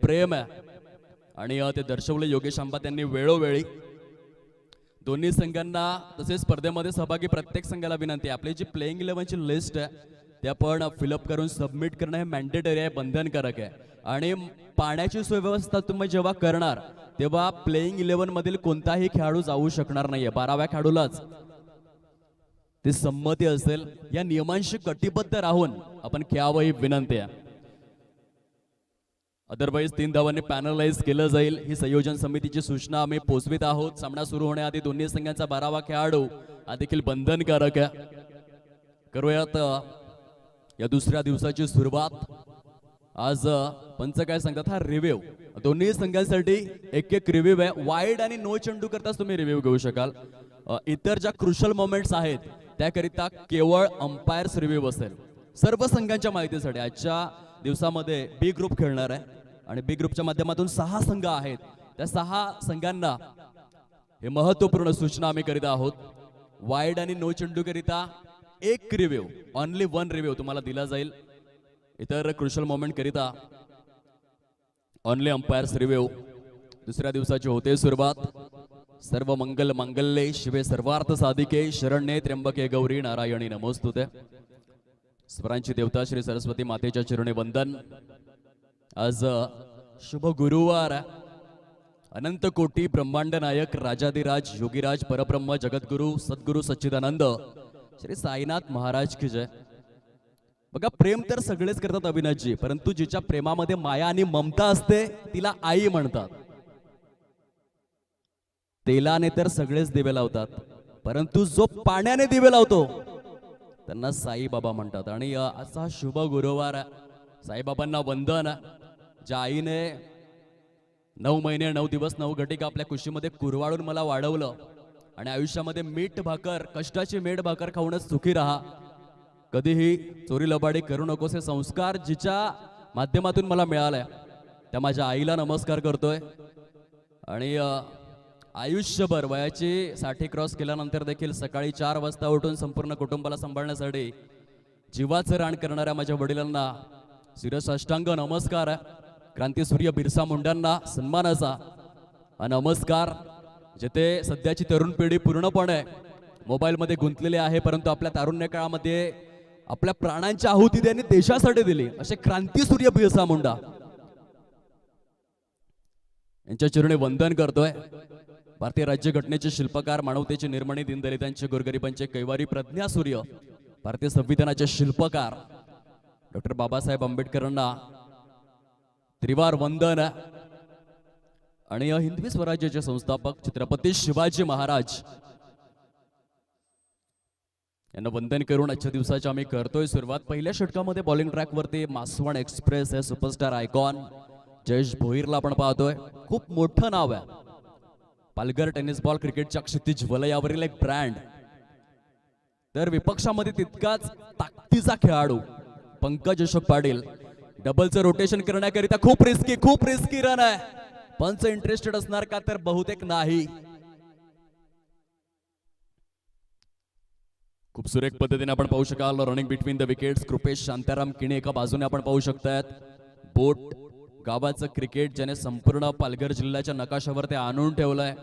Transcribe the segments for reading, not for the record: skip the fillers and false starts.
प्रेम आहे आणि ते दर्शवले योगेश आंबा त्यांनी वेळोवेळी. दोन्ही संघांना तसेच स्पर्धेमध्ये सहभागी प्रत्येक संघाला विनंती आहे, आपली जी प्लेइंग 11ची लिस्ट आहे ते आपण फिलअप करून सबमिट करणं हे मॅन्डेटरी आहे, बंधनकारक आहे. आणि पाण्याची सुव्यवस्था तुम्ही जेव्हा करणार तेव्हा प्लेइंग 11 मधील कोणताही खेळाडू जाऊ शकणार नाहीये, 12व्या खेळाडूलाच ती संमती असेल. या नियमांशी कटिबद्ध राहून आपण खेळावं ही विनंती आहे. अदरवाईज 3 धावांनी पॅनलाइज केलं जाईल ही संयोजन समितीची सूचना आम्ही पोहोचवित आहोत. सामना सुरू होण्याआधी दोन्ही संघांचा 12वा खेळाडू हा देखील बंधनकारक आहे. करूयात या दुसऱ्या दिवसाची सुरुवात. आज पंच काय सांगतात, हा रिव्ह्यू दोन्ही संघांसाठी एक एक रिव्ह्यू आहे. वाईड आणि नो चेंडू करताच तुम्ही रिव्ह्यू घेऊ शकाल. इतर ज्या क्रुशल मोमेंट्स आहेत त्याकरिता केवळ अंपायर्स रिव्ह्यू असेल. सर्व संघांच्या माहितीसाठी आजच्या दिवसामध्ये बी ग्रुप खेळणार आहे आणि बी ग्रुपच्या माध्यमातून 6 संघ आहेत. त्या 6 संघांना हे महत्वपूर्ण सूचना आम्ही करीत आहोत. वाईड आणि नो चेंडू करिता एक रिव्ह्यू, ओनली 1 रिव्ह्यू तुम्हाला दिला जाईल. इतर क्रुशल मोमेंट करिता ओनली अंपायर्स रिव्ह्यू. दुसऱ्या दिवसाची होते सुरुवात. सर्व मंगल मांगल्ये शिवे सर्वार्थ साधिके शरण्ये त्र्यंबके गौरी नारायणी नमोस्तुते. स्वरांची देवता श्री सरस्वती मातेच्या चरणी वंदन. आज शुभ गुरुवार. अनंत कोटी ब्रह्मांड नायक राजाधिराज योगीराज परब्रह्म जगद्गुरु सद्गुरु सच्चिदानंद श्री साईनाथ महाराज की जय. बघा, प्रेम तर सगळेच करतात अविनाशजी, परंतु जिच्या प्रेमामध्ये माया आणि ममता असते तिला आई म्हणतात. तेलाने तर सगळेच दिवे लावतात, परंतु जो पाण्याने दिवे लावतो त्यांना साईबाबा म्हणतात. आणि असा शुभ गुरुवार साईबाबांना वंदन. ज्या आईने 9 महिने 9 दिवस 9 घटिका आपल्या कुशीमध्ये कुरवाळून मला वाढवलं आणि आयुष्यामध्ये मीठ भाकर, कष्टाची मेठ भाकर खाऊनच सुखी राहा, कधीही चोरी लबाडी करू नकोस हे संस्कार जिच्या माध्यमातून मला मिळालाय त्या माझ्या आईला नमस्कार करतोय. आणि आयुष्यभर वयाची 60 क्रॉस केल्यानंतर देखील सकाळी 4 वाजता उठून संपूर्ण कुटुंबाला सांभाळण्यासाठी जीवाचं रान करणाऱ्या माझ्या वडिलांना शिरसाष्टांग नमस्कार. क्रांतीसूर्य बिरसा मुंडांना सन्मानाचा नमस्कार. जिथे सध्याची तरुण पिढी पूर्णपणे मोबाईलमध्ये गुंतलेली आहे, परंतु आपल्या तारुण्य काळामध्ये आपल्या प्राणांची आहुती त्यांनी देशासाठी दिली, असे क्रांतीसूर्य बिरसा मुंडा यांच्या चरणी वंदन करतोय. भारतीय राज्यघटनेचे शिल्पकार, मानवतेचे निर्माणी, दीनदलितांचे गोरगरिबांचे कैवारी, प्रज्ञासूर्य, भारतीय संविधानाचे शिल्पकार डॉक्टर बाबासाहेब आंबेडकरांना त्रिवार वंदन. आणि हिंदवी स्वराज्याचे संस्थापक छत्रपती शिवाजी महाराज यांना वंदन करून आजच्या दिवसाची आम्ही करतोय सुरुवात. पहिल्या षटकामध्ये बॉलिंग ट्रॅकवरती मासवण एक्सप्रेस हे सुपरस्टार आयकॉन जयेश भोईरला आपण पाहतोय. खूप मोठं नाव आहे. पालघर टेनिस बॉल क्रिकेटच्या क्षितिज वलयावरील एक ब्रँड. तर विपक्षामध्ये तितकाच ताकदीचा खेळाडू पंकज अशोक पाटील. डबलचं रोटेशन करण्याकरिता खूप रिस्की रन आहे. पंच इंटरेस्टेड असणार का, तर बहुतेक नाही. खूप सुरेख पद्धतीने आपण पाहू शकाल running between the wickets. Kripesh Shantaram Kine एका बाजूने आपण पाहू शकतायत. बोट गावाचं क्रिकेट ज्याने संपूर्ण पालघर जिल्ह्याच्या नकाशावर ते आणून ठेवलंय.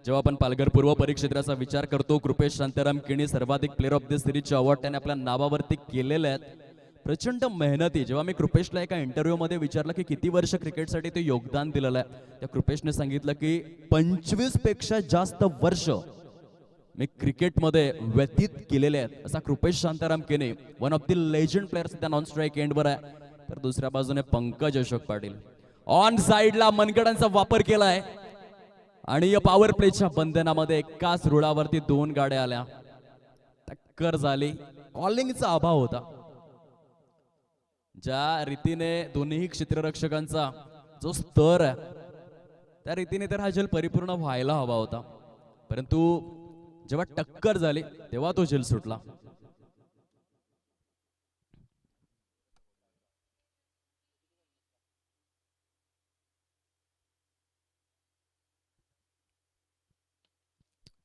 जेव्हा आपण पालघर पूर्व परिक्षेत्राचा विचार करतो, कृपेश शांताराम किणी सर्वाधिक प्लेअर ऑफ द सिरीजचे अवॉर्ड त्याने आपल्या नावावरती केलेले आहेत. प्रचंड मेहनती. जेव्हा मी कृपेशला एका इंटरव्ह्यू मध्ये विचारलं की किती वर्ष क्रिकेटसाठी ते योगदान दिलेलं आहे, त्या कृपेशने सांगितलं की 25 पेक्षा जास्त वर्ष मी क्रिकेटमध्ये व्यतीत केलेले आहेत. असा कृपेश शांताराम केने, one of the legend players त्या नॉन स्ट्राईक एंडवर आहे. तर दुसऱ्या बाजूने पंकज अशोक पाटील ऑन साइडला मनगडांचा वापर केलाय आणि या पॉवर प्लेच्या बंधनामध्ये एकाच रुळावरती 2 गाड्या आल्या, टक्कर झाली. कॉलिंगचा अभाव होता. ज्या रीतीने दोन्ही क्षेत्ररक्षकांचा जो स्तर आहे त्या रीतीने तर हा झेल परिपूर्ण व्हायला हवा होता, परंतु जेव्हा टक्कर झाली तेव्हा तो झेल सुटला.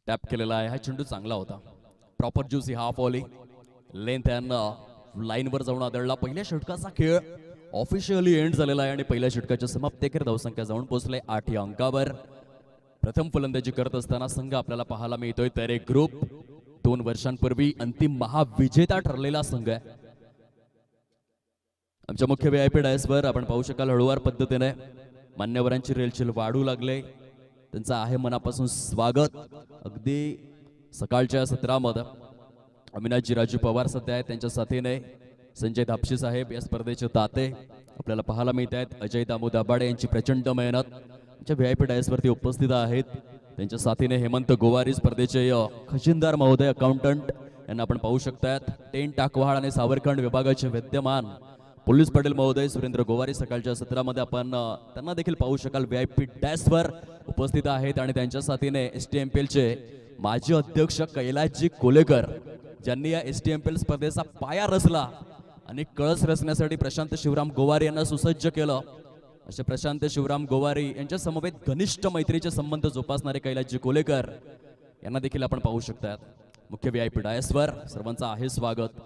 टॅप केलेला आहे. हा चेंडू चांगला होता. Proper juicy half volley length and लाईनवर जाऊन आदळला. पहिल्या षटकाचा खेळ ऑफिशियली एंड झालेला आहे आणि पहिल्या षटकाच्या समाप्तीखेर धावसंख्या जाऊन पोहोचले 8 या अंकावर. प्रथम फलंदाजी करत असताना संघ आपल्याला पाहायला मिळतोय तर एक ग्रुप 2 वर्षांपूर्वी अंतिम महाविजेता ठरलेला संघ आहे. आमच्या मुख्य व्हीआयपी डायसवर आपण पाहू शकाल हळूवार पद्धतीने मान्यवरांची रेलचेल वाढू लागले. त्यांचं आहे मनापासून स्वागत. अगदी सकाळच्या सत्रामध्ये अविनाशजी राजू पवार सध्या आहेत, त्यांच्या साथीने संजय धापशी साहेब या स्पर्धेचे ताते आपल्याला पाहायला मिळत आहेत. अजय दामू दाभाडे यांची प्रचंड मेहनत आमच्या व्हीआयपी डायसवरती उपस्थित आहेत. त्यांच्या साथीने हेमंत गोवारी स्पर्धेचे खजिनदार महोदय अकाउंटंट यांना आपण पाहू शकतात. टेन टाकवहाळ आणि सावरखंड विभागाचे विद्यमान पोलीस पाटील महोदय सुरेंद्र गोवारी सकाळच्या सत्रामध्ये आपण त्यांना देखील पाहू शकाल व्हीआयपी डॅशवर उपस्थित आहेत. आणि त्यांच्या साथीने STMPLचे माजी अध्यक्ष कैलासजी कोलेकर ज्यांनी या STMPL स्पर्धेचा पाया रचला आणि कळस रचण्यासाठी प्रशांत शिवराम गोवारी यांना सुसज्ज केलं. असे प्रशांत शिवराम गोवारी यांच्या समवेत घनिष्ठ मैत्रीचे संबंध जोपासणारे कैलासजी कोलेकर यांना देखील आपण पाहू शकतात. मुख्य व्हीआयपी डायसवर सर्वांचं आहे स्वागत.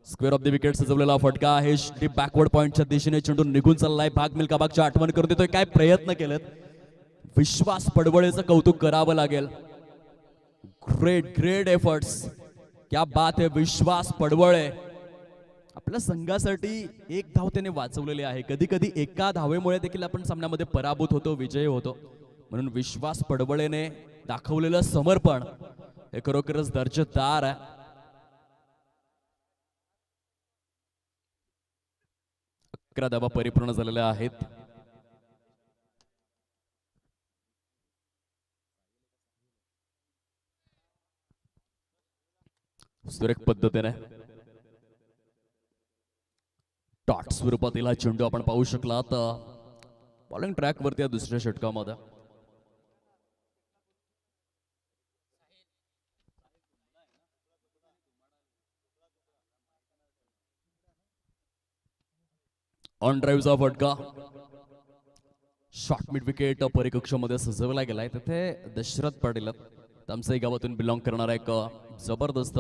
स्क्वेअर ऑफ द विकेट सजवलेला फटका आहे. डीप बॅकवर्ड पॉइंटच्या दिशेने चेंडू निघून चाललाय. भाग मिल्खा भागच्या आठवण करून देतोय. काय प्रयत्न केलेत. विश्वास पडवळेचं कौतुक करावं लागेल. Great efforts. क्या बात है विश्वास पडवळे. आपल्या संघासाठी एक धाव त्याने वाचवलेली आहे. कधी कधी एका धावेमुळे देखील आपण सामन्यामध्ये पराभूत होतो, विजयी होतो. म्हणून विश्वास पडवळेने दाखवलेलं समर्पण हे खरोखरच दर्जेदार आहे. अकरा धावा परिपूर्ण झालेल्या आहेत. सुरेख पद्धतीने डॉट स्वरूपातील हा चेंडू आपण पाहू शकला. तर बॉलिंग ट्रॅक वरती दुसऱ्या षटकामध्ये ऑन ड्राईव्हचा फटका. शॉर्ट मिड विकेट परिकक्षामध्ये सजवला गेलाय. तिथे दशरथ पाटील तामसाई गावातून बिलॉंग करणारा एक जबरदस्त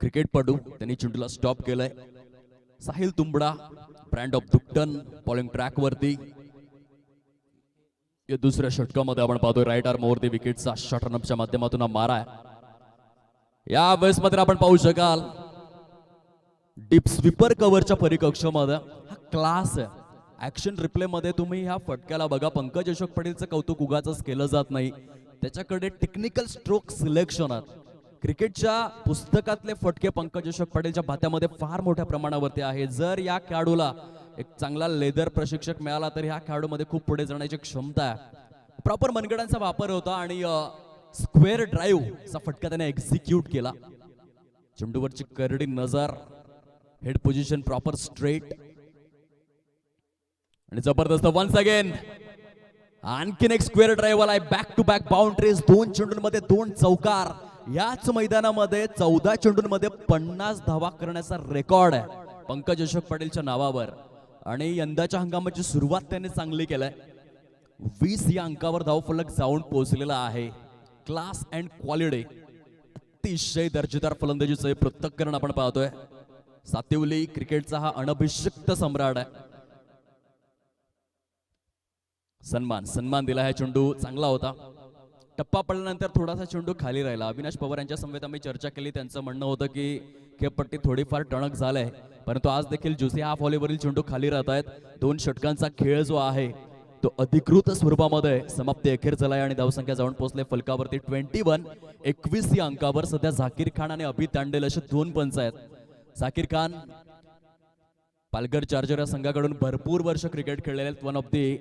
क्रिकेटपटू त्यांनी चेंडूला स्टॉप केलाय. Sahil Tumbda brand of Dukatan bowling track वरती. या दुसऱ्या षटकामध्ये आपण पाहतोय राईट आर्म ओव्हर द विकेटचा शॉर्ट रनअपच्या माध्यमातून हा मारा आहे. या वेळेस मात्र आपण पाहू शकाल डीप स्वीपर कव्हरच्या परिकक्षामध्ये हा क्लास आहे. ऍक्शन रिप्ले मध्ये तुम्ही ह्या फटक्याला बघा. पंकज अशोक पाटीलचं कौतुक उगाच केलं जात नाही. त्याच्याकडे टेक्निकल स्ट्रोक सिलेक्शन आहेत. क्रिकेटच्या पुस्तकातले फटके पंकज अशोक पाटीलच्या भात्यामध्ये फार मोठ्या प्रमाणावरती आहे. जर या खेळाडूला एक चांगला लेदर प्रशिक्षक मिळाला तर ह्या खेळाडूमध्ये खूप पुढे जाण्याची क्षमता आहे. प्रॉपर मनगडांचा वापर होता आणि स्क्वेअर ड्राईव्हचा फटका त्याने एक्झिक्यूट केला. चेंडूवरची करडी नजर, हेड पोझिशन प्रॉपर स्ट्रेट आणि जबरदस्त वन्स अगेन आणखीन एक स्क्वेअर ड्राईव्ह आलाय. Back to back boundaries. 2 चेंडूंमध्ये 2 चौकार. याच मैदानामध्ये 14 चेंडूंमध्ये 50 धावा करण्याचा रेकॉर्ड आहे पंकज अशोक पाटीलच्या नावावर. आणि यंदाच्या हंगामाची सुरुवात त्याने चांगली केलाय. 20 या अंकावर धावफलक जाऊन पोहोचलेला आहे. Class and quality. अतिशय दर्जेदार फलंदाजीचं पृथक्करण आपण पाहतोय. सातिवली क्रिकेटचा हा अनभिषिक्त सम्राट आहे. सन्मान दिला. हा चेंडू चांगला होता. टप्पा पडल्यानंतर थोडासा चेंडू खाली राहिला. अविनाश पवार यांच्या समवेत आम्ही चर्चा केली. त्यांचं म्हणणं होतं की खेळपट्टी थोडीफार टणक झालंय, परंतु आज देखील ज्युसी हाफ व्हॉलीवरील चेंडू खाली राहत आहेत. 2 षटकांचा खेळ जो आहे तो अधिकृत स्वरूपामध्ये समाप्ती अखेर झालाय आणि धावसंख्या जाऊन पोहोचले फलकावरती 21. 21 या अंकावर सध्या झाकीर खान आणि अभि तांडेल असे 2 पंच आहेत. झाकीर खान पालघर चार्जर या संघाकडून भरपूर वर्ष क्रिकेट खेळलेले आहेत. One of the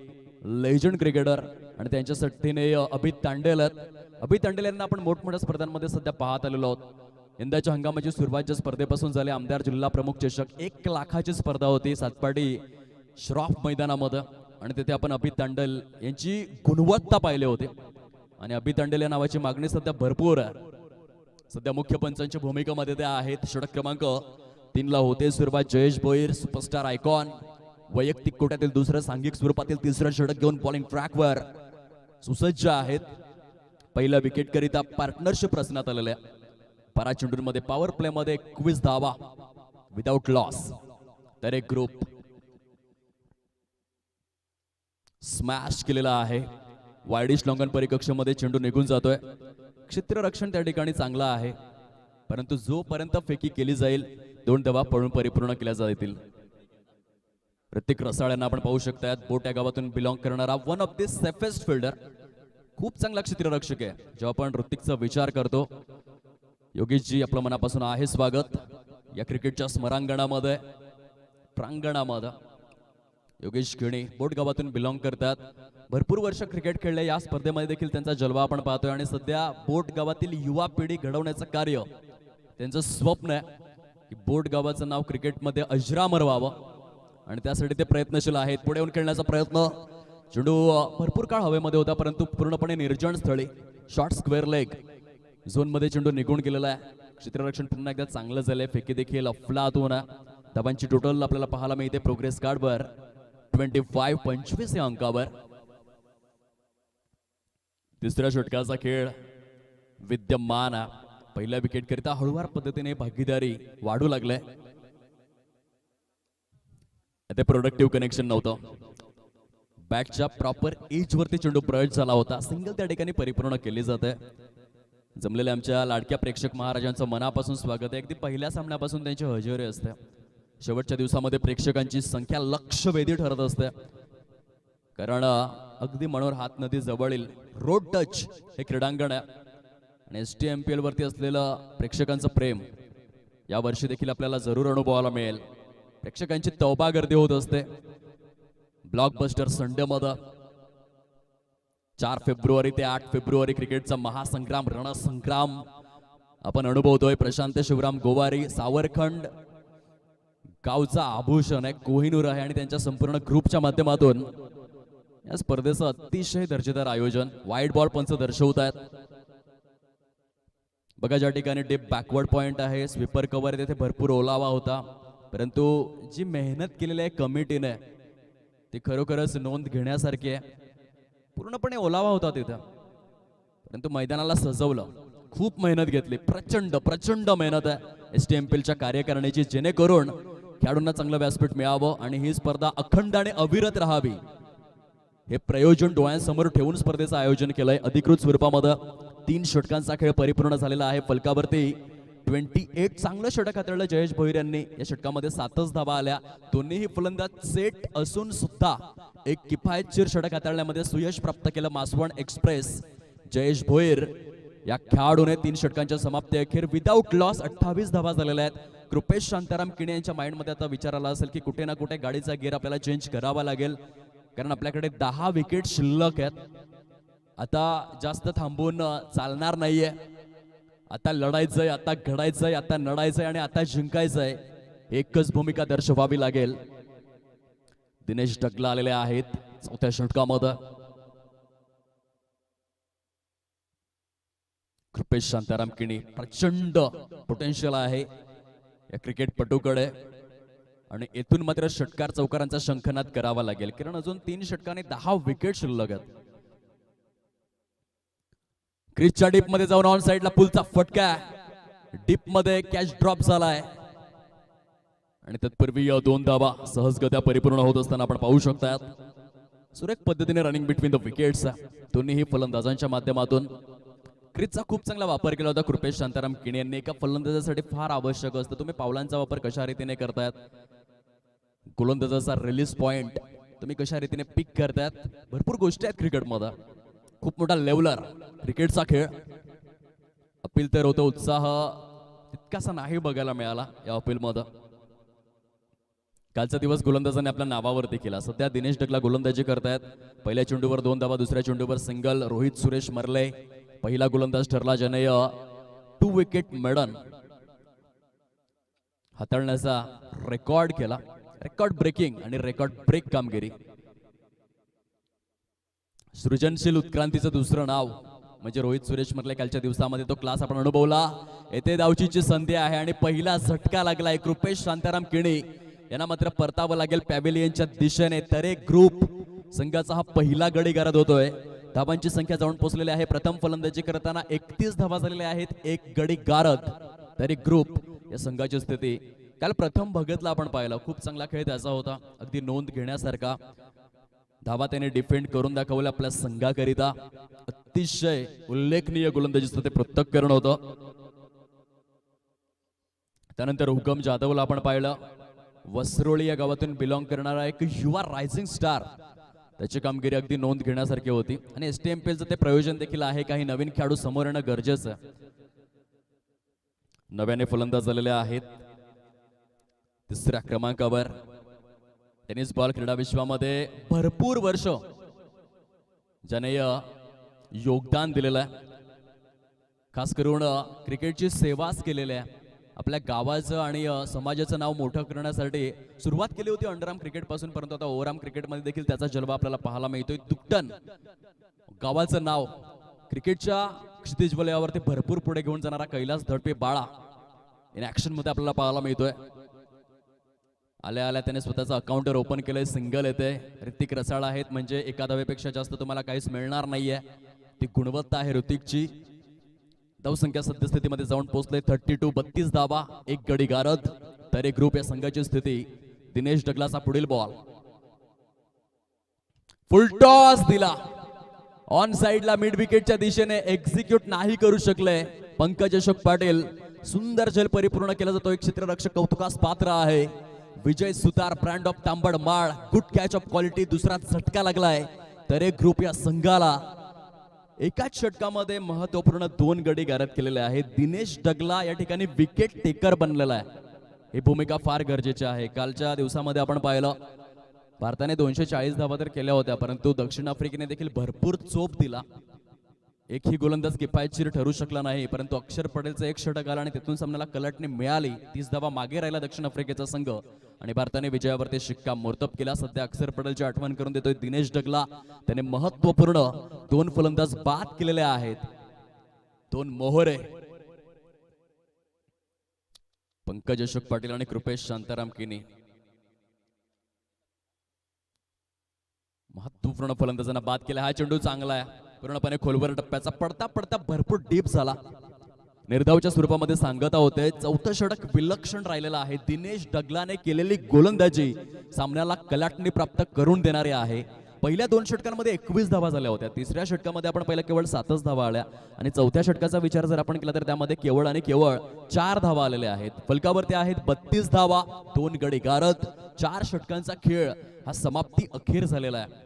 legend cricketer. आणि त्यांच्या सट्टीने अभि तांडेल यांना आपण मोठमोठ्या स्पर्धांमध्ये सध्या पाहत आलेलो आहोत. यंदाच्या हंगामाची सुरुवात ज्या स्पर्धेपासून झाली, आमदार जिल्हा प्रमुख चषक, 1 लाखाची स्पर्धा होती सातपाडी श्रॉफ मैदानामध्ये. आणि तिथे आपण अभि तांडेल यांची गुणवत्ता पाहिले होते. आणि अभि तांडेल या नावाची मागणी सध्या भरपूर आहे. सध्या मुख्य पंचांच्या भूमिकेमध्ये ते आहेत. षटक क्रमांक 3 ला होते सुरुवात. जयेश भोईर सुपरस्टार आयकॉन वैयक्तिक कोट्यातील दुसरं, सांघिक स्वरूपातील तिसरं षटक घेऊन बॉलिंग ट्रॅकवर सुसज्ज आहेत. पहिल्या विकेट करिता पार्टनरशिप रचण्यात आलेल्या 12 चेंडूंमध्ये पॉवर प्ले मध्ये 21 धावा विदाउट लॉस. तर एक ग्रुप स्मॅश केलेला आहे. वायडिश लॉंगन परिकक्षामध्ये चेंडू निघून जातोय. क्षेत्ररक्षण त्या ठिकाणी चांगला आहे, परंतु जोपर्यंत फेकी केली जाईल 2 धावा पळून परिपूर्ण केल्या जातील. प्रत्येक रसाळ्यांना आपण पाहू शकतात. बोट या गावातून बिलॉंग करणारा one of the safest fielder, खूप चांगला क्षेत्ररक्षक आहे. जेव्हा आपण ऋतिकचा विचार करतो, योगेशजी आपलं मनापासून आहे स्वागत या क्रिकेटच्या स्मरांगणामध्ये प्रांगणामध्ये. योगेश खेणी बोट गावातून बिलॉंग करतात. भरपूर वर्ष क्रिकेट खेळले. या स्पर्धेमध्ये देखील त्यांचा जलवा आपण पाहतोय आणि सध्या बोट गावातील युवा पिढी घडवण्याचं कार्य त्यांचं स्वप्न आहे की बोट गावाचं नाव क्रिकेटमध्ये अजरामर व्हावं आणि त्यासाठी ते प्रयत्नशील आहेत. पुढे येऊन खेळण्याचा प्रयत्न. चेंडू भरपूर काळ हवेमध्ये होता, परंतु पूर्णपणे निर्जन स्थळी शॉर्ट स्क्वेअर लेग झोनमध्ये चेंडू निघून गेलेला आहे. क्षेत्ररक्षण पुन्हा एकदा चांगलं झालंय. फेकी देखील अफलातून. धावांची टोटल आपल्याला पाहायला मिळते प्रोग्रेस कार्डवर 25 या अंकावर. तिसऱ्या षटकाचा खेळ विद्यमान. पहिल्या विकेट करिता हळूवार पद्धतीने भागीदारी वाढू लागले. ते प्रोडक्टिव्ह कनेक्शन नव्हतं. बॅटच्या प्रॉपर एज वरती चेंडू प्रवेश झाला होता. सिंगल त्या ठिकाणी परिपूर्ण केली जाते. जमलेल्या आमच्या लाडक्या प्रेक्षक महाराजांचं मनापासून स्वागत आहे. अगदी पहिल्या सामन्यापासून त्यांची हजेरी असते. शेवटच्या दिवसामध्ये प्रेक्षकांची संख्या लक्षवेधी ठरत असते, कारण अगदी मनोहर हात नदी जवळील रोड टच हे क्रीडांगण आहे आणि STMPL वरती असलेलं प्रेक्षकांचं प्रेम या वर्षी देखील आपल्याला जरूर अनुभवायला मिळेल. प्रेक्षकांची तौबा गर्दी होत असते. ब्लॉकबस्टर संडे मध्ये 4 फेब्रुवारी ते 8 फेब्रुवारी क्रिकेटचा महासंग्राम रणसंग्राम आपण अनुभवतोय. प्रशांत शिवराम गोवारी सावरखंड गावचा आभूषण आहे, कोहिनूर आहे आणि त्यांच्या संपूर्ण ग्रुपच्या माध्यमातून या स्पर्धेचं अतिशय दर्जेदार आयोजन वाईट बॉल पंच दर्शवत आहेत. बघा ज्या ठिकाणी डीप बॅकवर्ड पॉइंट आहे, स्वीपर कव्हर तिथे भरपूर ओलावा होता, परंतु जी मेहनत केलेली आहे कमिटीने ती खरोखरच नोंद घेण्यासारखी आहे. पूर्णपणे ओलावा होता तिथं, परंतु मैदानाला सजवलं. खूप मेहनत घेतली. प्रचंड मेहनत आहे STMPLच्या कार्यकारिणीची, जेणेकरून खेळाडूंना चांगलं व्यासपीठ मिळावं आणि ही स्पर्धा अखंड आणि अविरत राहावी हे प्रयोजन डोळ्यांसमोर ठेवून स्पर्धेचं आयोजन केलंय. अधिकृत स्वरूपामध्ये 3 षटकांचा खेळ परिपूर्ण झालेला आहे. फलकावरती 28 चांगलं षटक हाताळलं जयेश भोईर यांनी. या षटकामध्ये 7च धावा आल्या. दोन्हीही फलंदाज सेट असून सुद्धा एक किफायतशीर षटक हाताळण्यामध्ये सुयश प्राप्त केलं. मासवण एक्सप्रेस जयेश भोईर या खेळाडूने 3 षटकांच्या समाप्ती अखेर विदाऊट लॉस 28 धावा झालेल्या आहेत. कृपेश शांताराम किणे यांच्या माइंडमध्ये आता विचार आला असेल की कुठे ना कुठे गाडीचा गिअर आपल्याला चेंज करावा लागेल, कारण आपल्याकडे 10 विकेट शिल्लक आहेत. आता जास्त थांबून चालणार नाहीये. आता लढायचंय, आता घडायचंय, आता लढायचंय आणि आता जिंकायचंय. एकच भूमिका दर्शवावी लागेल. दिनेश डगला आलेले आहेत 4थ्या षटकामध्ये. कृपेश शांताराम किणी प्रचंड पोटेन्शियल आहे या क्रिकेटपटूकडे आणि येथून मात्र षटकार चौकारांचा शंखनाद करावा लागेल, कारण अजून 3 षटकांनी 10 विकेट शिल्लक आहेत. क्रिसच्या डीप मध्ये जाऊन ऑन साइडला पुलचा फटका. डीप मध्ये कॅच ड्रॉप झालाय आणि तत्पूर्वी 2 धावा सहजगत्या परिपूर्ण होत असताना आपण पाहू शकतात. सुरेख पद्धतीने रनिंग बिटवीन द विकेट्स दोन्हीही फलंदाजांच्या माध्यमातून. क्रिसचा खूप चांगला वापर केला होता कृपेश शांताराम किणे यांनी. एका फलंदाजासाठी फार आवश्यक असतं तुम्ही पावलांचा वापर कशा रीतीने करतायत, गोलंदाजाचा रिलीज पॉइंट तुम्ही कशा रीतीने पिक करतायत. भरपूर गोष्टी आहेत क्रिकेटमध्ये. खूप मोठा लेवलर क्रिकेटचा खेळ. अपील तर होतं, उत्साह तितकासा नाही बघायला मिळाला या अपीलमध्ये. कालचा दिवस गोलंदाजाने आपल्या नावावरती केला. सध्या दिनेश डगला गोलंदाजी करतायत. पहिल्या चेंडूवर 2 धावा, दुसऱ्या चेंडूवर सिंगल. रोहित सुरेश मरले पहिला गोलंदाज ठरला, ज्याने 2 विकेट मिळून हाताळण्याचा रेकॉर्ड केला. रेकॉर्ड ब्रेकिंग आणि रेकॉर्ड ब्रेक कामगिरी. सृजनशील उत्क्रांतीचं दुसरं नाव म्हणजे रोहित सुरेश मरले. कालच्या दिवसामध्ये तो क्लास आपण अनुभवला. येथे धावचीची संधी आहे आणि पहिला झटका लागलाय कृपेश शांताराम किणी यांना. मात्र परतावं लागेल पॅव्हिलियनच्या दिशेने. तरे ग्रुप संघाचा हा पहिला गडी गारद होतोय. धावांची संख्या जाऊन पोहोचलेली आहे. प्रथम फलंदाजी करताना 31 धावा झालेल्या आहेत. 1 गडी गारद तरी ग्रुप या संघाची स्थिती. काल प्रथम भगतला आपण पाहिलं, खूप चांगला खेळ त्याचा होता, अगदी नोंद घेण्यासारखा. धावा त्याने डिफेंड करून दाखवल्या आपल्या संघाकरिता. अतिशय उल्लेखनीय गोलंदाजीचं ते पृथक्करण होतं. त्यानंतर हुकम जाधवला आपण पाहिलं. वसरोळी या गावातून बिलॉंग करणारा एक युवा रायझिंग स्टार. त्याची कामगिरी अगदी नोंद घेण्यासारखी होती आणि STMPLचं ते प्रयोजन देखील आहे. काही नवीन खेळाडू समोर येणं गरजेचं आहे. नव्याने फलंदाज झालेले आहेत. तिसऱ्या क्रमांकावर टेनिस बॉल क्रीडा विश्वामध्ये भरपूर वर्ष ज्याने योगदान दिलेलं आहे. खास करून क्रिकेटची सेवाच केलेली आहे. आपल्या गावाचं आणि समाजाचं नाव मोठं करण्यासाठी सुरुवात केली होती अंडरआर्म क्रिकेट पासून, परंतु आता ओव्हरआर्म क्रिकेटमध्ये देखील त्याचा जलवा आपल्याला पाहायला मिळतोय. दुकटन गावाचं नाव क्रिकेटच्या क्षितिज वलयावरती भरपूर पुढे घेऊन जाणारा कैलास धडपे बाळा इन ऍक्शन मध्ये आपल्याला पाहायला मिळतोय. आल्या आल्या त्याने स्वतःचं अकाउंटर ओपन केलंय. सिंगल येते. ऋतिक रसाळ आहेत म्हणजे एका धावेपेक्षा जास्त तुम्हाला काहीच मिळणार नाहीये. ती गुणवत्ता आहे ऋतिकची. धावसंख्या सद्यस्थितीमध्ये जाऊन पोहोचले 32. 32 धावा, एक गडी गारद. तर एक ग्रुप या संघाची स्थिती. दिनेश डगलाचा पुढील बॉल फुल टॉस दिला ऑन साइडला मिड विकेटच्या दिशेने. एक्झिक्यूट नाही करू शकले पंकज अशोक पाटील. सुंदर झेल परिपूर्ण केला जातो. एक क्षेत्ररक्षक कौतुकास पात्र आहे. विजय सुतार ब्रँड ऑफ तांबड माळ. Good catch of quality. दुसरा झटका लागलाय. तर एक ग्रुप या संघाला एकाच षटकामध्ये महत्वपूर्ण 2 गडी गारद केलेले आहेत. दिनेश डगला या ठिकाणी विकेट टेकर बनलेला आहे. ही भूमिका फार गरजेची आहे. कालच्या दिवसामध्ये आपण पाहिलं भारताने 240 धावा तर केल्या होत्या, परंतु दक्षिण आफ्रिकेने देखील भरपूर चोप दिला. एकही गोलंदाज किफायतशीर ठरू शकला नाही. परंतु अक्षर पटेलचं एक षटक आला आणि तिथून सामन्याला कलाटणी मिळाली. 30 धावा मागे राहिला दक्षिण आफ्रिकेचा संघ आणि भारताने विजयावरती शिक्कामोर्तब केला. सध्या अक्षर पटेलची आठवण करून देतोय दिनेश डगला. त्याने महत्वपूर्ण 2 फलंदाज बाद केलेले आहेत. 2 मोहरे पंकज अशोक पाटील आणि कृपेश शांताराम किनी. महत्वपूर्ण फलंदाजांना बाद केला. हा चेंडू चांगला आहे. पूर्णपणे खोलवर टप्प्याचा पडता पडता भरपूर डीप झाला. निर्धावच्या स्वरूपामध्ये सांगता होते. 4थं षटक विलक्षण राहिलेलं आहे. दिनेश डगलाने केलेली गोलंदाजी सामन्याला कलाटणी प्राप्त करून देणारी आहे. पहिल्या 2 षटकांमध्ये 21 धावा झाल्या होत्या. तिसऱ्या षटकामध्ये आपण पहिल्या केवळ 7च धावा आल्या आणि चौथ्या षटकाचा विचार जर आपण केला तर त्यामध्ये केवळ आणि केवळ 4 धावा आलेल्या आहेत. फलकावरती आहेत 32 धावा, 2 गडी गारद. 4 षटकांचा खेळ हा समाप्ती अखेर झालेला आहे.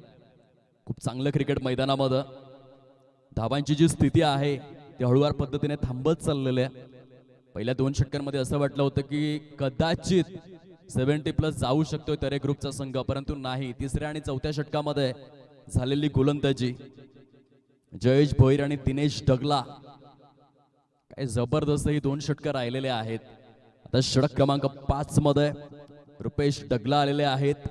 खूप चांगलं क्रिकेट मैदानामध्ये धावांची जी स्थिती आहे ती हळूवार पद्धतीने थांबत चाललेली आहे. पहिल्या 2 षटकांमध्ये असं वाटलं होतं की कदाचित 70+ जाऊ शकतोय तरे ग्रुपचा संघ, परंतु नाही. तिसऱ्या आणि चौथ्या षटकामध्ये झालेली गोलंदाजी जयेश भोईर आणि दिनेश डगला काय जबरदस्त ही 2 षटकं राहिलेले आहेत. आता षटक क्रमांक 5 मध्ये रुपेश डगला आलेले आहेत.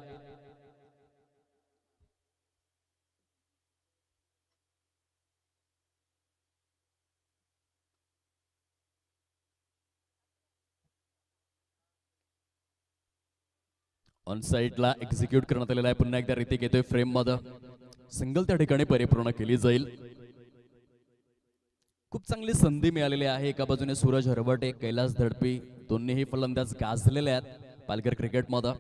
ऑन साइडला एक्झिक्यूट करण्यात आलेला आहे. पुन्हा एकदा ऋतिक येतोय फ्रेम मध्ये. सिंगल त्या ठिकाणी परिपूर्ण केली जाईल. खूप चांगली संधी मिळालेली आहे. एका बाजूने सूरज हरवटे, कैलास धडपी दोन्हीही फलंदाज गाजलेले आहेत पालघर क्रिकेटमध्ये.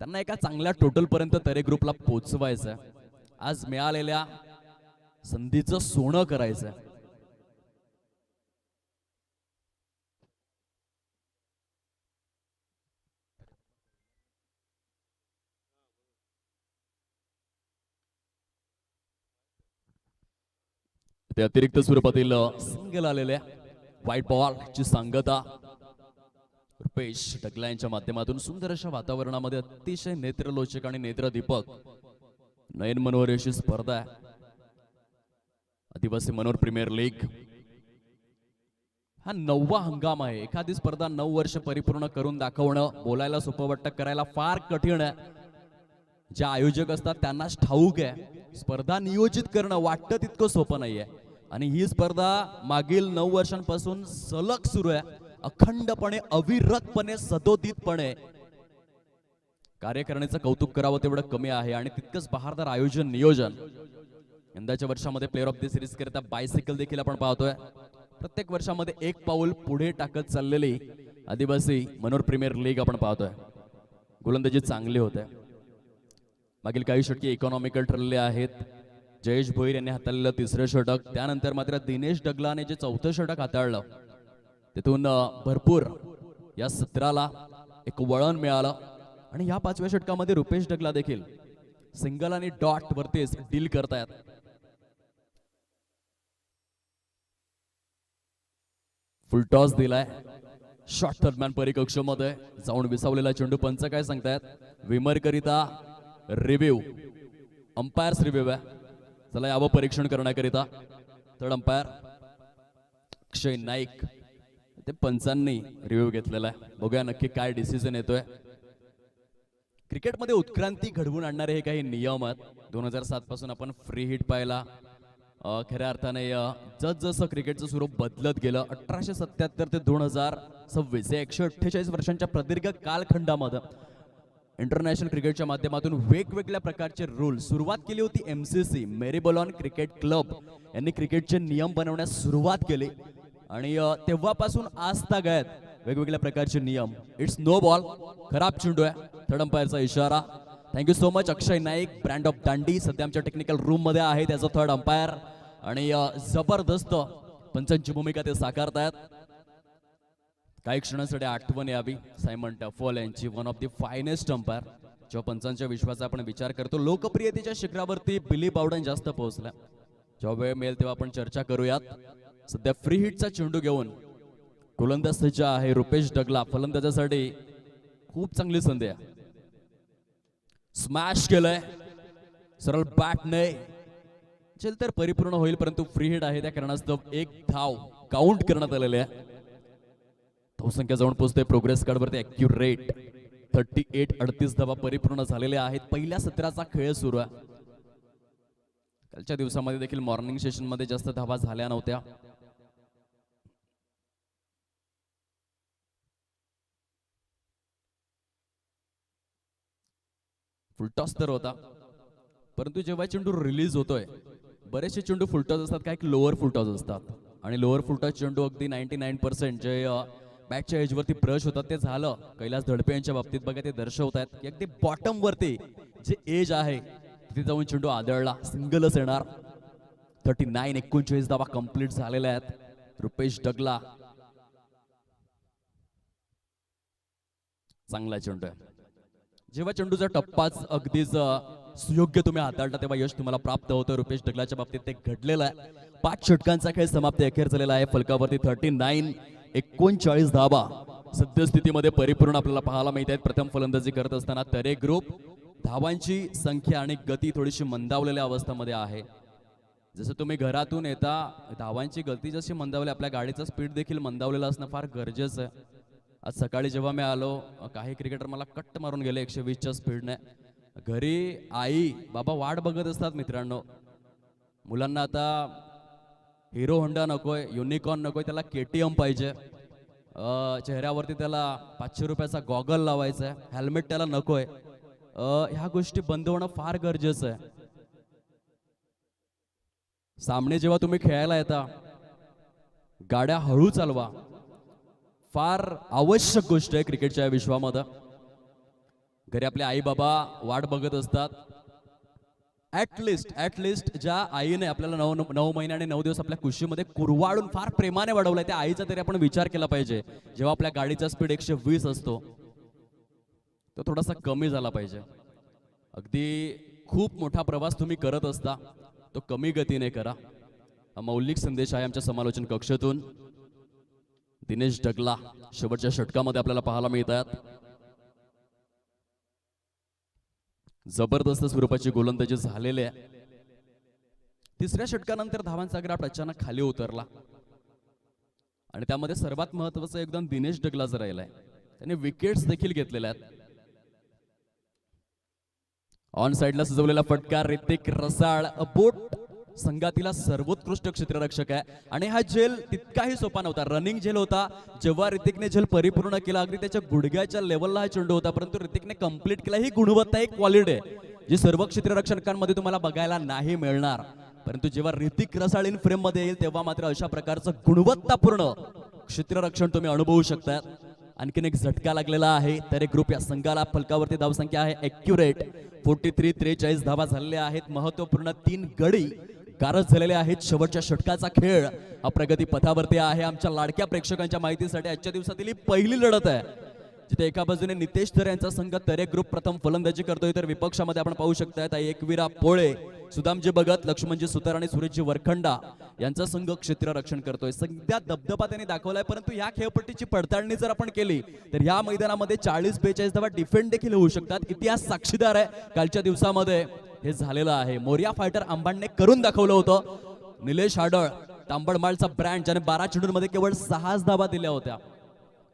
त्यांना एका चांगल्या टोटल पर्यंत तरे ग्रुपला पोहोचवायचं आहे. आज मिळालेल्या संधीचं सोनं करायचं आहे. ते अतिरिक्त स्वरूपातील सिंगल आलेल्या व्हाईट बॉल ची सांगता रुपेश डगला यांच्या माध्यमातून सुंदर अशा वातावरणामध्ये अतिशय नेत्रलोचक आणि नेत्रदीपक नयन मनोहर अशी स्पर्धा आहे. आदिवासी मनोहर प्रीमियर लीग हा 9वा हंगाम आहे. एखादी स्पर्धा 9 वर्ष परिपूर्ण करून दाखवणं बोलायला सोपं वाटतं, करायला फार कठीण आहे. जे आयोजक असतात त्यांनाच ठाऊक आहे स्पर्धा नियोजित करणं वाटतं तितकं सोपं नाहीये. आणि ही स्पर्धा मागील 9 वर्षांपासून सलग सुरू आहे. अखंडपणे, अविरतपणे, सदोदितपणे कार्य करण्याचं कौतुक करावं तेवढं कमी आहे. आणि तितकंच बहारदार आयोजन नियोजन. यंदाच्या वर्षामध्ये प्लेअर ऑफ द सिरीज करता बायसिकल देखील आपण पाहतोय. प्रत्येक वर्षामध्ये एक पाऊल पुढे टाकत चाललेली आदिवासी मनोहर प्रीमियर लीग आपण पाहतोय. गोलंदाजी चांगली होते. मागील काही षटके इकॉनॉमिकल ठरलेले आहेत. जयेश भोईर यांनी हाताळलेलं तिसरं षटक, त्यानंतर मात्र दिनेश डगलाने जे चौथं षटक हाताळलं तिथून भरपूर या सत्राला एक वळण मिळालं. आणि या पाचव्या षटकामध्ये रुपेश डगला देखील सिंगल आणि डॉट वरतीच डील करतायत. फुल टॉस दिलाय शॉट दरम्यान परिकक्षामध्ये जाऊन विसावलेला चेंडू. पंच काय सांगतायत? विमर करिता रिव्ह्यू, अंपायर्स रिव्ह्यू आहे. चला यावं परीक्षण करण्याकरिता. थर्ड अंपायर अक्षय नाईक, ते पंचांनी रिव्ह्यू घेतलेला आहे. बघूया नक्की काय डिसिजन येतोय. क्रिकेटमध्ये उत्क्रांती घडवून आणणारे हे काही नियम आहेत. 2007 पासून आपण फ्री हिट पाहिला. खऱ्या अर्थाने जसं क्रिकेटचं स्वरूप बदलत गेलं 1877 ते 2026 या 148 वर्षांच्या प्रदीर्घ कालखंडामध्ये इंटरनॅशनल क्रिकेटच्या माध्यमातून वेगवेगळ्या प्रकारचे रूल सुरुवात केली होती. MCC मेरीबॉलन क्रिकेट क्लब यांनी क्रिकेटचे नियम बनवण्यास सुरुवात केली आणि तेव्हापासून आज तागायत वेगवेगळ्या प्रकारचे नियम. इट्स नो बॉल, खराब चेंडू आहे. थर्ड अंपायरचा इशारा. Thank you so much Akshay Naik, brand of Dandi, सध्या आमच्या टेक्निकल रूम मध्ये आहे त्याचा थर्ड अंपायर. आणि जबरदस्त पंचांची भूमिका ते साकारतायत. काही क्षणांसाठी आठवण यावी सायमन टफॉल यांची, one of the finest umpire. जेव्हा पंचांच्या विश्वाचा आपण विचार करतो, लोकप्रियतेच्या शिखरावरती बिली बावडन जास्त पोहोचला. जेव्हा वेळ मिळेल तेव्हा आपण चर्चा करूयात. सध्या फ्री हिटचा चेंडू घेऊन गोलंदाज सज्ज आहे रुपेश डगला. फलंदाजासाठी खूप चांगली संधी आहे. स्मॅश केलंय सरळ बॅटने. चल तर परिपूर्ण होईल, परंतु फ्री हिट आहे त्या कारणास्तव एक धाव काउंट करण्यात आलेले आहे. धावसंख्या जाऊन पोहोचते प्रोग्रेस कार्डवरती. ॲक्युरेट 38, 38 धावा परिपूर्ण झालेल्या आहेत. पहिल्या सत्राचा खेळ सुरू आहे. कालच्या दिवसामध्ये देखील मॉर्निंग सेशन मध्ये जास्त धावा झाल्या नव्हत्या. फुलटॉस तर होता, परंतु जेव्हा चेंडू रिलीज होतोय, बरेचसे चेंडू फुलटॉस असतात, काही लोअर फुलटॉस असतात. आणि लोअर फुलटॉस चेंडू अगदी 99% जे बॅटच्या एजवरती ब्रश होतात ते झालं. कैलास धडपे यांच्या बाबतीत बघा ते दर्शवतात की अगदी बॉटम वरती जे एज आहे तिथे जाऊन चेंडू आदळला, सिंगलच येणार. 39, 39 धावा कंप्लीट झालेल्या आहेत. रुपेश डगला चांगला चेंडू आहे. जेव्हा चेंडूचा टप्पाच अगदीच सुयोग्य तुम्ही हाताळता तेव्हा यश तुम्हाला प्राप्त होतं. रुपेश डगलाच्या बाबतीत ते घडलेलं आहे. 5 षटकांचा खेळ समाप्ती अखेर झालेला आहे. फलकावरती 39, 39 धावा सद्यस्थितीमध्ये परिपूर्ण आपल्याला पाहायला मिळत आहेत. प्रथम फलंदाजी करत असताना तरे ग्रुप धावांची संख्या आणि गती थोडीशी मंदावलेल्या अवस्थेमध्ये आहे. जसं तुम्ही घरातून येता, धावांची गती जशी मंदावली, आपल्या गाडीचं स्पीड देखील मंदावलेलं असणं फार गरजेचं आहे. आज सकाळी जेव्हा मी आलो, काही क्रिकेटर मला कट्ट मारून गेले 120च्या स्पीडने. घरी आई बाबा वाट बघत असतात मित्रांनो. मुलांना आता हिरो होंडा नकोय, युनिकॉर्न नकोय, त्याला KTM पाहिजे. चेहऱ्यावरती त्याला 500 रुपयाचा गॉगल लावायचा आहे, हेल्मेट त्याला नकोय. ह्या गोष्टी बंद होणं फार गरजेचं आहे. सामने जेव्हा तुम्ही खेळायला येता, गाड्या हळू चालवा, फार आवश्यक गोष्ट आहे क्रिकेटच्या विश्वामध्ये. घरी आपले आई बाबा वाट बघत असतात. ऍटलिस्ट ज्या आईने आपल्याला 9 महिने आणि 9 दिवस आपल्या कुशीमध्ये कुरवाळून फार प्रेमाने वाढवलाय, त्या आईचा तरी आपण विचार केला पाहिजे. जेव्हा आपल्या गाडीचा स्पीड 120 असतो, तो थोडासा कमी झाला पाहिजे. अगदी खूप मोठा प्रवास तुम्ही करत असता, तो कमी गतीने करा. हा मौलिक संदेश आहे आमच्या समालोचन कक्षातून. दिनेश डगला शेवटच्या षटकामध्ये आपल्याला पाहायला मिळतात. जबरदस्त स्वरूपाची गोलंदाजी झालेली आहे. तिसऱ्या षटकानंतर धावांचा ग्राफ अचानक खाली उतरला आणि त्यामध्ये सर्वात महत्वाचं योगदान दिनेश डगलाचं राहिलंय. त्याने विकेट्स देखील घेतलेल्या आहेत. ऑन साइडला सजवलेला फटका ऋतिक रसाळ बोट संघातील सर्वोत्कृष्ट क्षेत्ररक्षक आहे. आणि हा झेल तितकाही सोपा नव्हता. रनिंग झेल होता. जेव्हा ऋतिकने झेल परिपूर्ण केला, अगदी त्याच्या गुडघ्याच्या लेवलला हा चेंडू होता, परंतु ऋतिकने कंप्लीट केला. ही गुणवत्ता, एक क्वालिटी आहे जी सर्व क्षेत्ररक्षकांमध्ये तुम्हाला बघायला नाही मिळणार. परंतु जेव्हा ऋतिक रसाळ इन फ्रेम मध्ये येईल तेव्हा मात्र अशा प्रकारचं गुणवत्तापूर्ण क्षेत्ररक्षण तुम्ही अनुभवू शकता. आणखीन एक झटका लागलेला आहे. तर एक ग्रुप या संघाला फलकावरती धावसंख्या आहे ॲक्युरेट 43-43 धावा झालेल्या आहेत. महत्वपूर्ण 3 गडी गारद झालेले आहेत. शेवटच्या षटकाचा खेळ हा प्रगती पथावरती आहे. आमच्या लाडक्या प्रेक्षकांच्या माहितीसाठी आजच्या दिवसातील ही पहिली लढत आहे, जिथे एका बाजूने नितेश धर यांचा संघ तरेक ग्रुप प्रथम फलंदाजी करतोय, तर विपक्षामध्ये आपण पाहू शकता एकवीरा पोळे, सुदामजी भगत, लक्ष्मणजी सुतार आणि सुरेशजी वरखंडा यांचा संघ क्षेत्ररक्षण करतोय. सध्या दबदबा त्यांनी दाखवलाय, परंतु या खेळपट्टीची पडताळणी जर आपण केली तर या मैदानामध्ये 40-42 धावा डिफेंड देखील होऊ शकतात. इतिहास साक्षीदार आहे. कालच्या दिवसामध्ये हे झालेलं आहे. मोरिया फायटर अंबाडने करून दाखवलं होतं. निलेश आडळ, तांबडमाळचा ब्रँड, ज्याने 12 चेंडूंमध्ये केवळ 6 धावा दिल्या होत्या.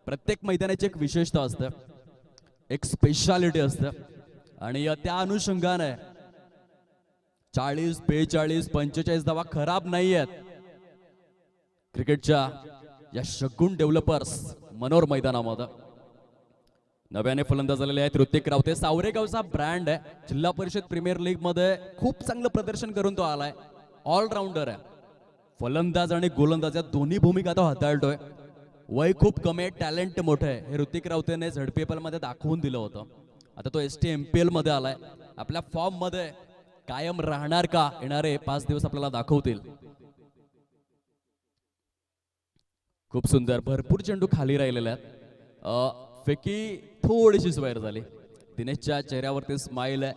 प्रत्येक मैदानाची एक विशेषता असते, एक स्पेशालिटी असते, आणि त्या अनुषंगाने 40, 42, 45 धावा खराब नाही आहेत. क्रिकेटच्या या शगुन डेव्हलपर्स मनोर मैदानामध्ये नव्याने फलंदाज झालेले आहेत ऋतिक रावते. सावरेगावचा ब्रँड आहे. जिल्हा परिषद प्रीमियर लीग मध्ये खूप चांगलं प्रदर्शन करून तो आलाय. ऑलराऊंडर आहे. फलंदाज आणि गोलंदाज या दोन्ही भूमिका तो हाताळतोय. वय खूप कमी आहे, टॅलेंट मोठं आहे. हे ऋतिक रावतेने ZPPL मध्ये दाखवून दिलं होतं. आता तो STMPL मध्ये आलाय. आपल्या फॉर्म मध्ये कायम राहणार का, येणारे 5 दिवस आपल्याला दाखवतील. खूप सुंदर, भरपूर चेंडू खाली राहिलेले आहेत. फेकी थोडीशी स्वायर झाली. दिनेशच्या चेहऱ्यावरती स्माइल आहे,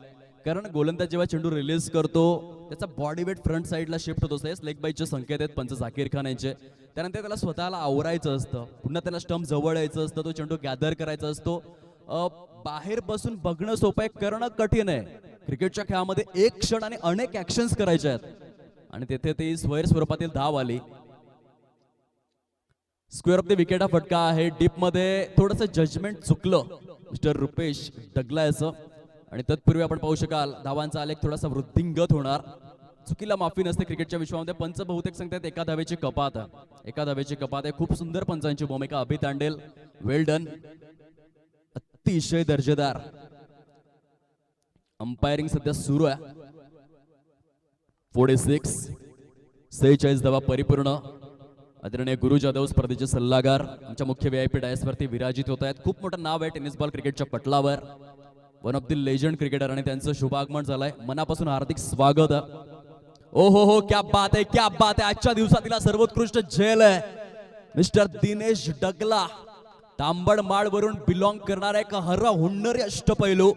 कारण गोलंदाज जेव्हा चेंडू रिलीज करतो त्याचा बॉडी वेट फ्रंट साईडला शिफ्ट होत असते. लेग बाईचे संकेत आहेत पंच झाकीर खान यांचे. त्यानंतर त्याला स्वतःला आवरायचं असतं, पुन्हा त्याला स्टंप जवळ यायचं असतं, तो चेंडू गॅदर करायचा असतो. बाहेर बसून बघणं सोपं आहे, करणं कठीण आहे. क्रिकेटच्या खेळामध्ये एक क्षण आणि अनेक ऍक्शन्स करायचे आहेत, आणि तेथे ती स्क्वेअर स्वरूपातील धाव आली. स्क्वेअर ऑफ द विकेट हा फटका आहे. डीप मध्ये थोडंसं जजमेंट चुकलं मिस्टर रुपेश डगला याचं, आणि तत्पूर्वी आपण पाहू शकाल धावांचा आलेख थोडासा वृद्धिंगत होणार. चुकीला माफी नसते क्रिकेटच्या विश्वामध्ये. पंच बहुतेक सांगतात एका धावेची कपात आहे. खूप सुंदर पंचांची भूमिका. अभि तांडेल, वेल डन, अतिशय दर्जेदार अंपायरिंग सध्या सुरू आहे. 46 धावा परिपूर्ण. आदरणीय गुरु जाधव स्पर्धेचे सल्लागार आमच्या मुख्य VIP डायसवरती विराजित होत आहेत. खूप मोठं नाव आहे टेनिस बॉल क्रिकेटच्या पटलावर. One of the legend cricketer, आणि त्यांचं शुभागमन झालंय. मनापासून हार्दिक स्वागत. ओ हो, क्या बात आहे. आजच्या दिवसातील सर्वोत्कृष्ट झेल आहे मिस्टर दिनेश डगला. तांबडमाळ वरून बिलॉंग करणारा एक हर्रा हुन्नरी अष्टपैलू,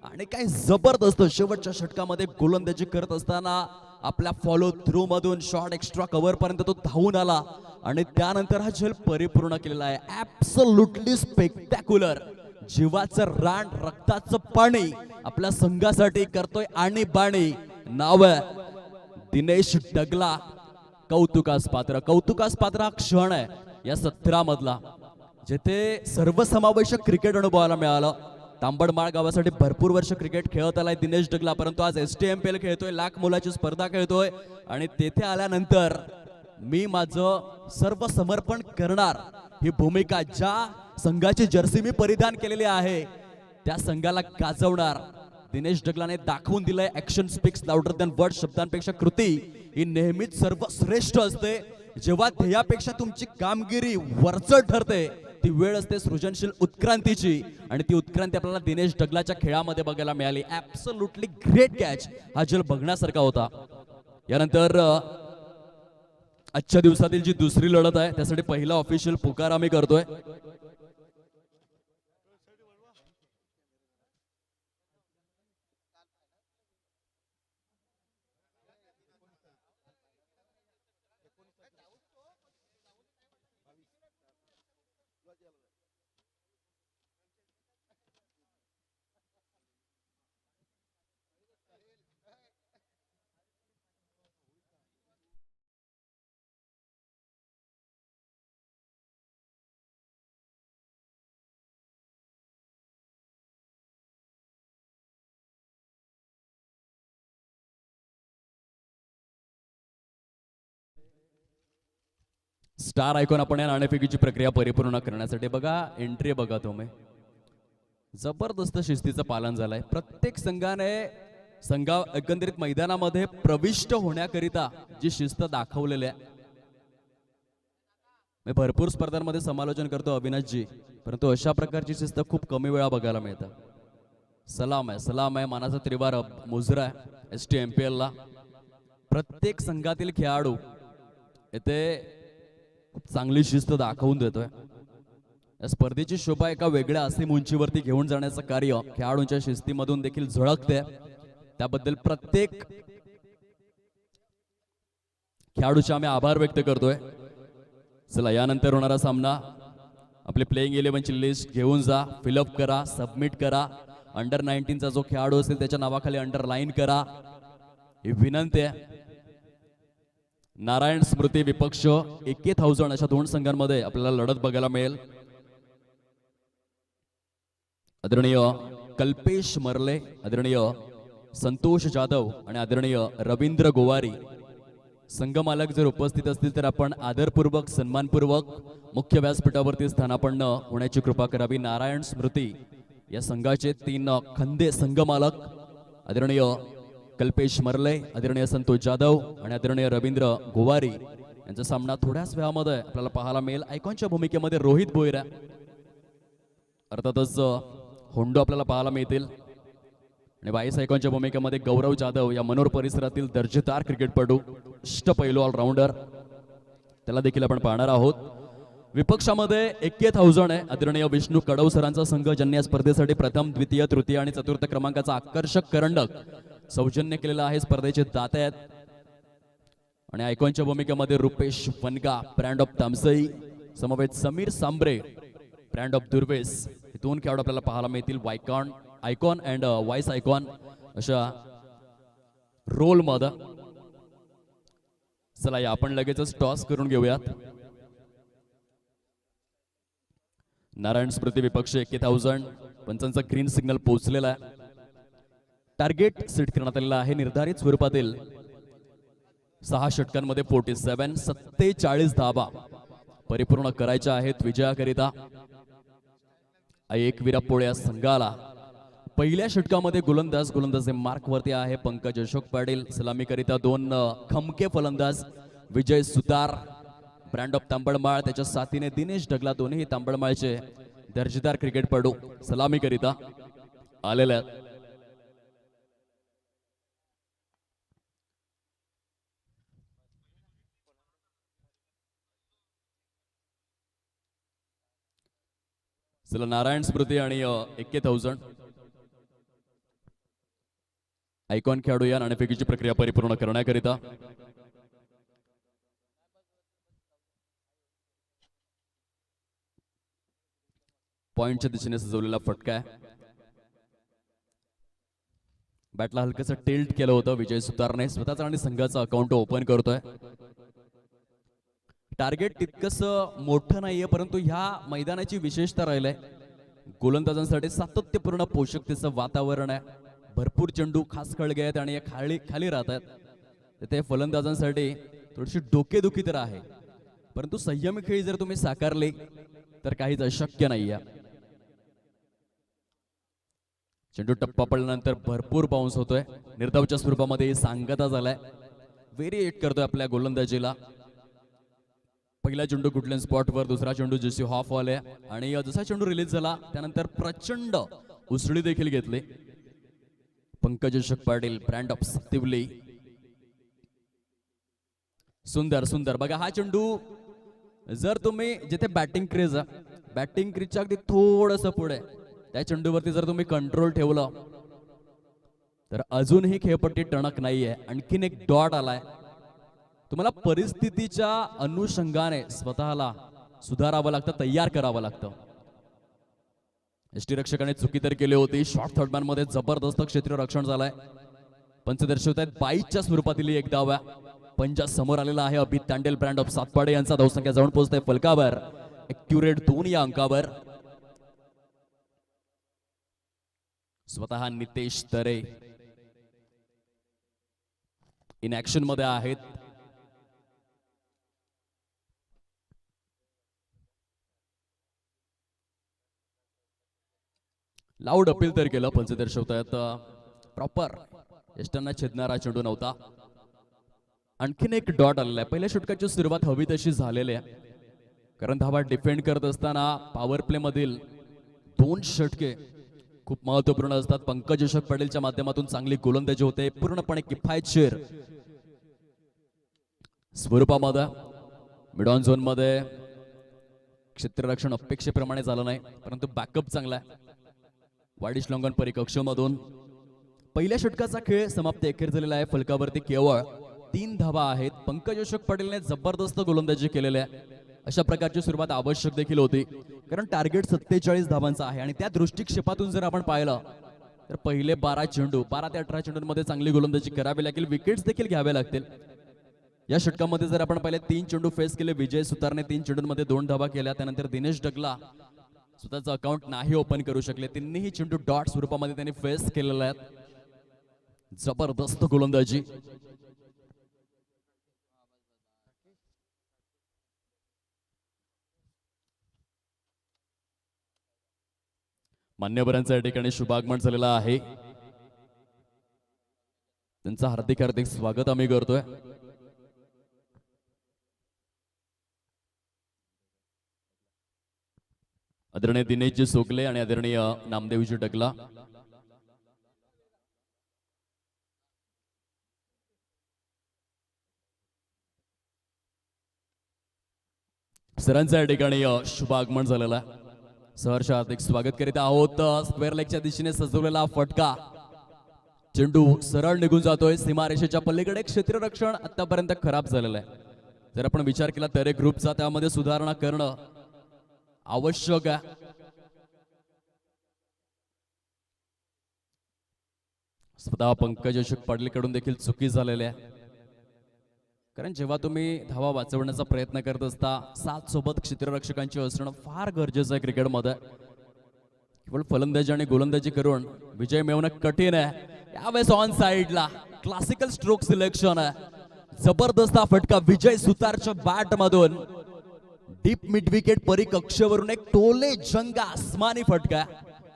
आणि काय जबरदस्त शेवटच्या षटकामध्ये गोलंदाजी करत असताना आपल्या फॉलो थ्रू मधून शॉर्ट एक्स्ट्रा कव्हर पर्यंत तो धावून आला, आणि त्यानंतर हा झेल परिपूर्ण केलेला आहे. Absolutely spectacular. जीवाचं रान, रक्ताचं पाणी आपल्या संघासाठी करतोय आणि बाणी. नाव आहे दिनेश डगला. कौतुकास पात्र हा क्षण आहे या 17 मधला, जेथे सर्वसमावेशक क्रिकेट अनुभवायला मिळालं. तांबडमाळ गावासाठी भरपूर वर्ष क्रिकेट खेळत आलाय दिनेश डगला, परंतु आज STMPL खेळतोय, लाख मोलाची स्पर्धा खेळतोय, आणि तेथे आल्यानंतर मी माझं सर्व समर्पण करणार ही भूमिका, ज्या संघाची जर्सी मी परिधान केलेली आहे त्या संघाला गाजवणार. दिनेश डगलाने दाखवून दिलंय action speaks louder than word. शब्दांपेक्षा कृती ही नेहमीच सर्वश्रेष्ठ असते. जेव्हा ध्येयापेक्षा तुमची कामगिरी वरचढ ठरते, ती वेळ असते सृजनशील उत्क्रांतीची, आणि ती उत्क्रांती आपल्याला दिनेश डगलाच्या खेळामध्ये बघायला मिळाली. Absolutely great catch. हा झेल बघण्यासारखा होता. यानंतर आजच्या दिवसातील जी दुसरी लढत आहे त्यासाठी पहिला ऑफिशियल पुकार आम्ही करतोय. स्टार आयकॉन आपण या नाणेफेकीची प्रक्रिया परिपूर्ण करण्यासाठी बघा. एंट्री बघा तुम्ही, जबरदस्त शिस्तीचं पालन झालंय. प्रत्येक संघाने एकंदरीत मैदानामध्ये प्रविष्ट होण्याकरिता जी शिस्त दाखवलेली आहे, मी भरपूर स्पर्धांमध्ये समालोचन करतो अविनाशजी, परंतु अशा प्रकारची शिस्त खूप कमी वेळा बघायला मिळतं. सलाम आहे मानाचा त्रिवार मुजरा आहे STMPL ला. प्रत्येक संघातील खेळाडू येथे खूप चांगली शिस्त दाखवून देतोय. या स्पर्धेची शोभा एका वेगळ्या असीम उंचीवरती घेऊन जाण्याचं कार्य खेळाडूंच्या शिस्तीमधून देखील झळकते. त्याबद्दल प्रत्येक खेळाडूचे आम्ही आभार व्यक्त करतोय. चला, यानंतर होणारा सामना आपले प्लेइंग 11ची लिस्ट घेऊन जा, फिलअप करा, सबमिट करा. अंडर 19चा जो खेळाडू असेल त्याच्या नावाखाली अंडरलाईन करा, ही विनंती आहे. नारायण स्मृती विपक्ष 21,000 अशा दोन संघांमध्ये आपल्याला लढत बघायला मिळेल. आदरणीय कल्पेश मरले, आदरणीय संतोष जाधव आणि आदरणीय रवींद्र गोवारी संघमालक जर उपस्थित असतील तर आपण आदरपूर्वक सन्मानपूर्वक मुख्य व्यासपीठावरती स्थानापन्न होण्याची कृपा करावी. नारायण स्मृती या संघाचे 3 खंदे संघमालक आदरणीय कल्पेश मरले, आदरणीय संतोष जाधव आणि आदरणीय रवींद्र गोवारी यांचा सामना थोड्याच वेळामध्ये आपल्याला पाहायला मिळेल. आयकॉनच्या भूमिकेमध्ये रोहित भोईरा, अर्थातच होंडो आपल्याला पाहायला मिळतील. आणि 22 आयकॉनच्या भूमिकेमध्ये गौरव जाधव या मनोर परिसरातील दर्जेदार क्रिकेटपटू, अष्टपैलू ऑलराऊंडर, त्याला देखील आपण पाहणार आहोत. विपक्षामध्ये 21,000 आहे आदरणीय विष्णू कडव सरांचा संघ, ज्यांनी या स्पर्धेसाठी प्रथम, द्वितीय, तृतीय आणि चतुर्थ क्रमांकाचा आकर्षक करंडक सौजन्य केलेला आहे. स्पर्धेचे दाते आहेत. आणि आयकॉनच्या भूमिकेमध्ये रुपेश वनगा, ब्रँड ऑफ तामसई, समवेत समीर सांबरे, ब्रँड ऑफ दुर्वेस, हे 2 खेळाडू आपल्याला पाहायला मिळतील. आयकॉन अँड व्हाईस आयकॉन अशा रोल मध्ये. चला, या आपण लगेचच टॉस करून घेऊयात. नारायण स्मृती विपक्ष 21,000, पंचांचा ग्रीन सिग्नल पोहोचलेला आहे. टार्गेट सेट करण्यात आलेला आहे निर्धारित स्वरूपातील 6 षटकांमध्ये 47 धावा परिपूर्ण करायच्या आहेत विजयाकरिता. एक विरापोळ या संघाला पहिल्या षटकामध्ये गोलंदाज मार्क वरती आहे पंकज अशोक पाटील. सलामीकरिता 2 खमके फलंदाज, विजय सुतार, ब्रँड ऑफ तांबडमाळ, त्याच्या साथीने दिनेश ढगला, दोन्ही तांबडमाळचे दर्जेदार क्रिकेटपटू सलामीकरिता आलेले आहेत. चला, नारायण स्मृती आणि 21,000 आयकॉन खेळाडू या नाणेफेकीची प्रक्रिया परिपूर्ण करण्याकरिता पॉइंटच्या दिशेने सजवलेला फटका आहे. बॅटला हलकसं टिल्ट केलं होतं विजय सुतारने. स्वतःचा आणि संघाचा अकाउंट ओपन करतोय. टार्गेट तितकंस मोठं नाहीये, परंतु ह्या मैदानाची विशेषता राहिलंय गोलंदाजांसाठी सातत्यपूर्ण पोषकतेचं वातावरण आहे. भरपूर चेंडू खास खळगे आहेत आणि खाली राहत आहेत. ते फलंदाजांसाठी थोडीशी डोकेदुखी तर आहे, परंतु संयमी खेळी जर तुम्ही साकारले तर काहीच अशक्य नाहीये. चेंडू टप्पा पडल्यानंतर भरपूर बाउन्स होतोय. निर्धावच्या स्वरूपामध्ये सांगता झालाय. व्हेरिएट करतोय आपल्या गोलंदाजीला. पहिला चेंडू गुडलँड स्पॉटवर, दुसरा चेंडू जेसी हॉफ वाले आणि जसा चेंडू रिलीज झाला त्यानंतर प्रचंड उसळी देखील घेतली पंकज अशोक पाटील, ब्रँड ऑफ सतिवली. सुंदर बघा हा चेंडू. जर तुम्ही जिथे बॅटिंग क्रीजच्या अगदी थोडस पुढे त्या चेंडूवरती जर तुम्ही कंट्रोल ठेवलं तर अजूनही खेळपट्टी टणक नाहीये. आणखीन एक डॉट आलाय. तुम्हाला परिस्थितीच्या अनुषंगाने स्वतःला सुधारावं लागतं, तयार करावं लागतं. यष्टीरक्षकाने चुकी तर केली होती. शॉर्ट थर्डमॅन मध्ये जबरदस्त क्षेत्रीय रक्षण झालंय. पंच दर्शवत आहेत 22च्या स्वरूपातील एक धाव. पंजा समोर आलेला आहे. अभित तांडेल, ब्रँड ऑफ सातपाडे यांचा धावसंख्या जाऊन पोहोचते फलकावर. एक्युरेट 2 या अंकावर. स्वतः नितेश तरे इन ऍक्शन मध्ये आहेत. लाऊड अपील तर केलं. पंच दर्शवतायत प्रॉपर यष्टांना छेदणारा चेंडू नव्हता. आणखीन एक डॉट आलेला आहे. पहिल्या षटकाची सुरुवात हवी तशी झालेली आहे. कारण धावा डिफेंड करत असताना पॉवर प्ले मधील 2 षटके खूप महत्वपूर्ण असतात. पंकज अशोक पटेलच्या माध्यमातून चांगली गोलंदाजी होते, पूर्णपणे किफायतशीर स्वरूपामध्ये. मिड ऑन झोन मध्ये क्षेत्ररक्षण अपेक्षेप्रमाणे झालं नाही, परंतु बॅकअप चांगला आहे. वाडी श्लोंगन परिकक्षामधून पहिल्या षटकाचा खेळ समाप्त एकेर झालेला आहे. फलकावरती केवळ 3 धावा आहेत. पंकज अशोक पटेलने जबरदस्त गोलंदाजी केलेली आहे. अशा प्रकारची सुरुवात आवश्यक देखील होती, कारण टार्गेट 47 धावांचा आहे. आणि त्या दृष्टिक्षेपातून जर आपण पाहिलं तर पहिले 12 ते 18 चेंडूंमध्ये चांगली गोलंदाजी करावी लागेल, विकेट्स देखील घ्यावे लागतील. या षटकामध्ये जर आपण पाहिले 3 चेंडू फेस केले. विजय सुतारने 3 चेंडूंमध्ये 2 धावा केल्या. त्यानंतर दिनेश डगला स्वतःचं अकाउंट नाही ओपन करू शकले. तिन्ही चेंडू डॉट स्वरूपामध्ये त्यांनी फेस केलेले आहेत. जबरदस्त गोलंदाजी. मान्यवरांचं या ठिकाणी शुभागमन झालेलं आहे. त्यांचं हार्दिक हार्दिक स्वागत आम्ही करतोय. आदरणीय दिनेशजी सोगले आणि आदरणीय नामदेवजी डगला. सरांचं या ठिकाणी शुभागमन झालेलं आहे. सहर्ष हार्दिक स्वागत करीत आहोत. स्क्वेअर लेगच्या दिशेने सजवलेला फटका चेंडू सरळ निघून जातोय सीमारेषेच्या पलीकडे. क्षेत्ररक्षण आतापर्यंत खराब झालेलं आहे. जर आपण विचार केला तर ग्रुपचा, त्यामध्ये सुधारणा करणं आवश्यक आहे. स्वतः पंकज अशोक पटेलकडून देखील चुकी झालेली आहे, कारण जेव्हा तुम्ही धावा वाचवण्याचा प्रयत्न करत असता, 7 सोबत क्षेत्ररक्षकांची असणं फार गरजेचं आहे क्रिकेटमध्ये. केवळ फलंदाजी आणि गोलंदाजी करून विजय मिळवणं कठीण आहे. यावेळेस ऑन साइडला क्लासिकल स्ट्रोक सिलेक्शन आहे. जबरदस्त हा फटका विजय सुतारच्या बॅट मधून डीप मिड विकेट परिकक्षेवरून एक टोले जंग आसमानी फटका,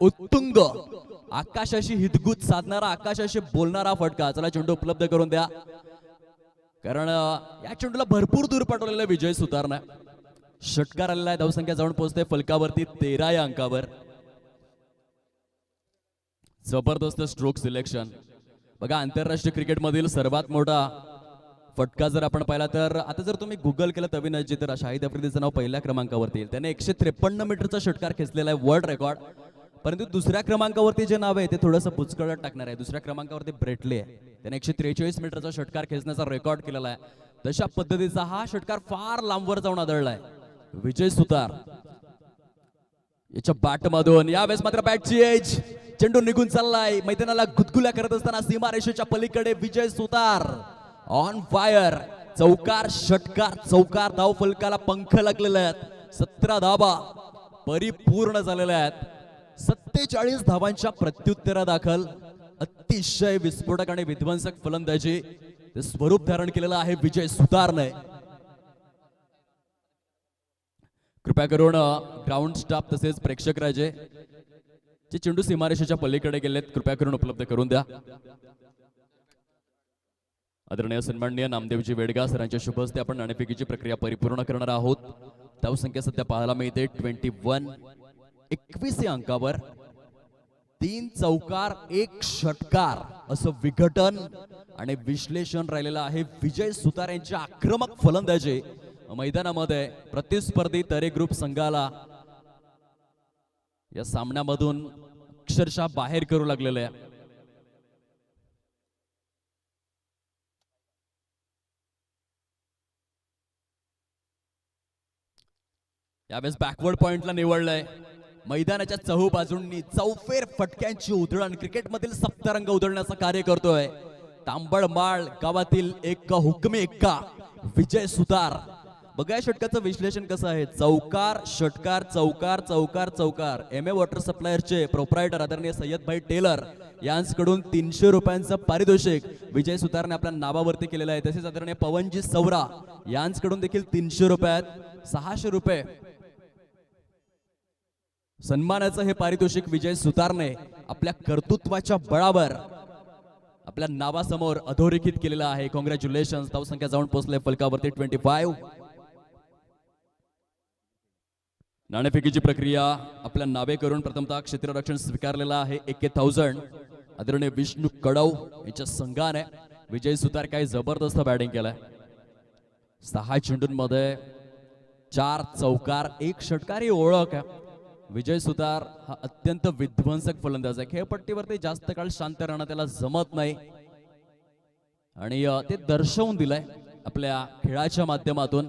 उत्तुंग, आकाशाशी हितगुज साधणारा, आकाशाशी बोलणारा फटका. चला चेंडू उपलब्ध करून द्या, कारण या चेंडूला भरपूर दूर पाठवलेला विजय सुतारने. षटकार आलेला आहे. धावसंख्या जाऊन पोहोचते फलकावरती 13 या अंकावर. जबरदस्त स्ट्रोक सिलेक्शन. बघा, आंतरराष्ट्रीय क्रिकेट मधील सर्वात मोठा फटका जर आपण पाहिला तर आता जर तुम्ही गुगल केलं अविनाशजी, तर शाहिद आफ्रिदीचं नाव पहिल्या क्रमांकावरती येईल. त्याने 153 मीटरचा षटकार खेचलेला आहे, वर्ल्ड रेकॉर्ड. परंतु दुसऱ्या क्रमांकावरती जे नाव आहे ते थोडंसं पुचकळत टाकणार आहे. दुसऱ्या क्रमांकावरती ब्रेटले आहे. त्याने 143 मीटरचा षटकार खेचण्याचा रेकॉर्ड केलेला आहे. तशा पद्धतीचा हा षटकार फार लांबवर जाऊन आदळलाय विजय सुतार याच्या बॅट मधून. यावेळेस मात्र बॅटची एज, चेंडू निघून चाललाय. मैदानाला गुदगुल्या करत असताना सीमारेषेच्या पलीकडे विजय सुतार ऑन फायर. चौकार, षटकार, चौकार, धाव फलकाला पंख लागलेले आहेत. 17 धावा परिपूर्ण झालेल्या आहेत. 47 धावांच्या प्रत्युत्तरादाखल अतिशय विस्फोटक आणि विध्वंसक फलंदाजी ते स्वरूप धारण केलेलं आहे विजय सुतारने. कृपया करून ग्राउंड स्टाफ तसेच प्रेक्षक राजे जे चेंडू सीमारेषेच्या पलीकडे गेलेत, कृपया करून उपलब्ध करून द्या. आदरणीय सन्माननीय नामदेवजी वेडगा सरांच्या शुभ हस्ते आपण नाणेफेकीची प्रक्रिया परिपूर्ण करणार आहोत. धावसंख्या सध्या पाहायला मिळते 21 या अंकावर. 3 चौकार, 1 षटकार असं विघटन आणि विश्लेषण राहिलेलं आहे विजय सुतार यांच्या आक्रमक फलंदाजी. मैदानामध्ये प्रतिस्पर्धी तरे ग्रुप संघाला या सामन्यामधून अक्षरशः बाहेर करू लागलेले आहे. यावेळेस बॅकवर्ड पॉइंटला निवडलंय. मैदानाच्या चहूबाजूंनी चौफेर फटक्यांची उधळण क्रिकेटमधील सप्तरंग उधळण्याचं कार्य करतोय. तांबडमाळ गावातील एक हुकमी एक्का विजय सुतार. बघा, षटकाचं विश्लेषण कसं आहे. चौकार, षटकार, चौकार, चौकार, चौकार. एम ए वॉटर सप्लायरचे प्रोप्रायटर आदरणीय सय्यदभाई टेलर यांच्याकडून 300 रुपयांचं पारितोषिक विजय सुतारने आपल्या नावावरती केलेलं आहे. तसेच आदरणीय पवनजी सवरा यांच्याकडून देखील 300 रुपयात 600 रुपये सन्मानाचं हे पारितोषिक विजय सुतारने आपल्या कर्तृत्वाच्या बळावर आपल्या नावासमोर अधोरेखित केलेलं आहे. कॉंग्रॅच्युलेशन. धावसंख्या जाऊन पोहोचले फलकावरती 25. नाणेफेकीची प्रक्रिया आपल्या नावे करून प्रथमतः क्षेत्ररक्षण स्वीकारलेला आहे 1000 आदरणीय विष्णू कडव यांच्या संघाने. विजय सुतार काय जबरदस्त बॅटिंग केलाय. 6 चेंडूंमध्ये 4 चौकार 1 षटकार ही ओळख आहे. विजय सुतार हा अत्यंत विध्वंसक फलंदाज आहे. खेळपट्टीवरती जास्त काळ शांत राहणं त्याला जमत नाही आणि ते दर्शवून दिलंय आपल्या खेळाच्या माध्यमातून.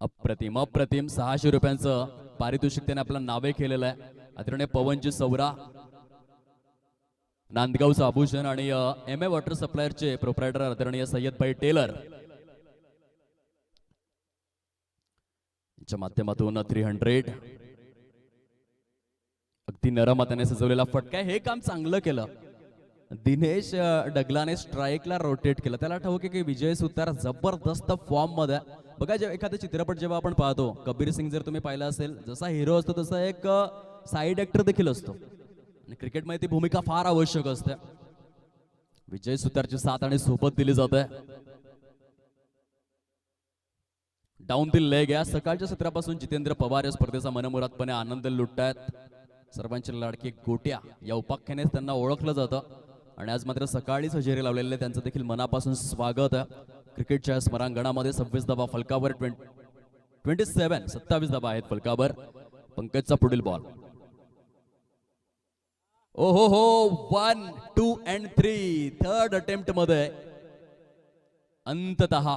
अप्रतिम अप्रतिम 600 रुपयांचं पारितोषिक त्याने आपल्या नावे केलेलं आहे. आदरणीय पवनजी सौरा, नांदगावचं आभूषण आणि MA वॉटर सप्लायरचे प्रोप्रायटर आदरणीय सय्यदभाई टेलर च्या माध्यमातून 300. अगदी नरम हाताने सजवलेला फटका. हे काम चांगलं केलं दिनेश डगलाने. स्ट्राईकला रोटेट केलं. त्याला ठाऊक आहे की विजय सुतार जबरदस्त फॉर्म मध्ये. बघा जेव्हा एखादा चित्रपट जेव्हा आपण पाहतो, कबीर सिंग जर तुम्ही पाहिला असेल, जसा हिरो असतो तसा एक साइड ऍक्टर देखील असतो आणि क्रिकेटमध्ये ती भूमिका फार आवश्यक असते. विजय सुतारची साथ आणि सोबत दिली जाते. डाऊन द लेग या सकाळच्या सत्रापासून जितेंद्र पवार या स्पर्धेचा मनमुरादपणे आनंद लुटतायत. सर्वांचे लाडके गोट्या या उपाख्यानेच त्यांना ओळखलं जातं आणि आज मात्र सकाळीच हजेरी लावलेले त्यांचं देखील मनापासून स्वागत आहे. क्रिकेटच्या स्मरांगणामध्ये 26 धावा फलकावर. 27 धावा आहेत फलकावर. पंकजचा पुढील बॉल. ओ हो हो 1, 2 and 3 थर्ड अटेम्प्ट मध्ये अंततः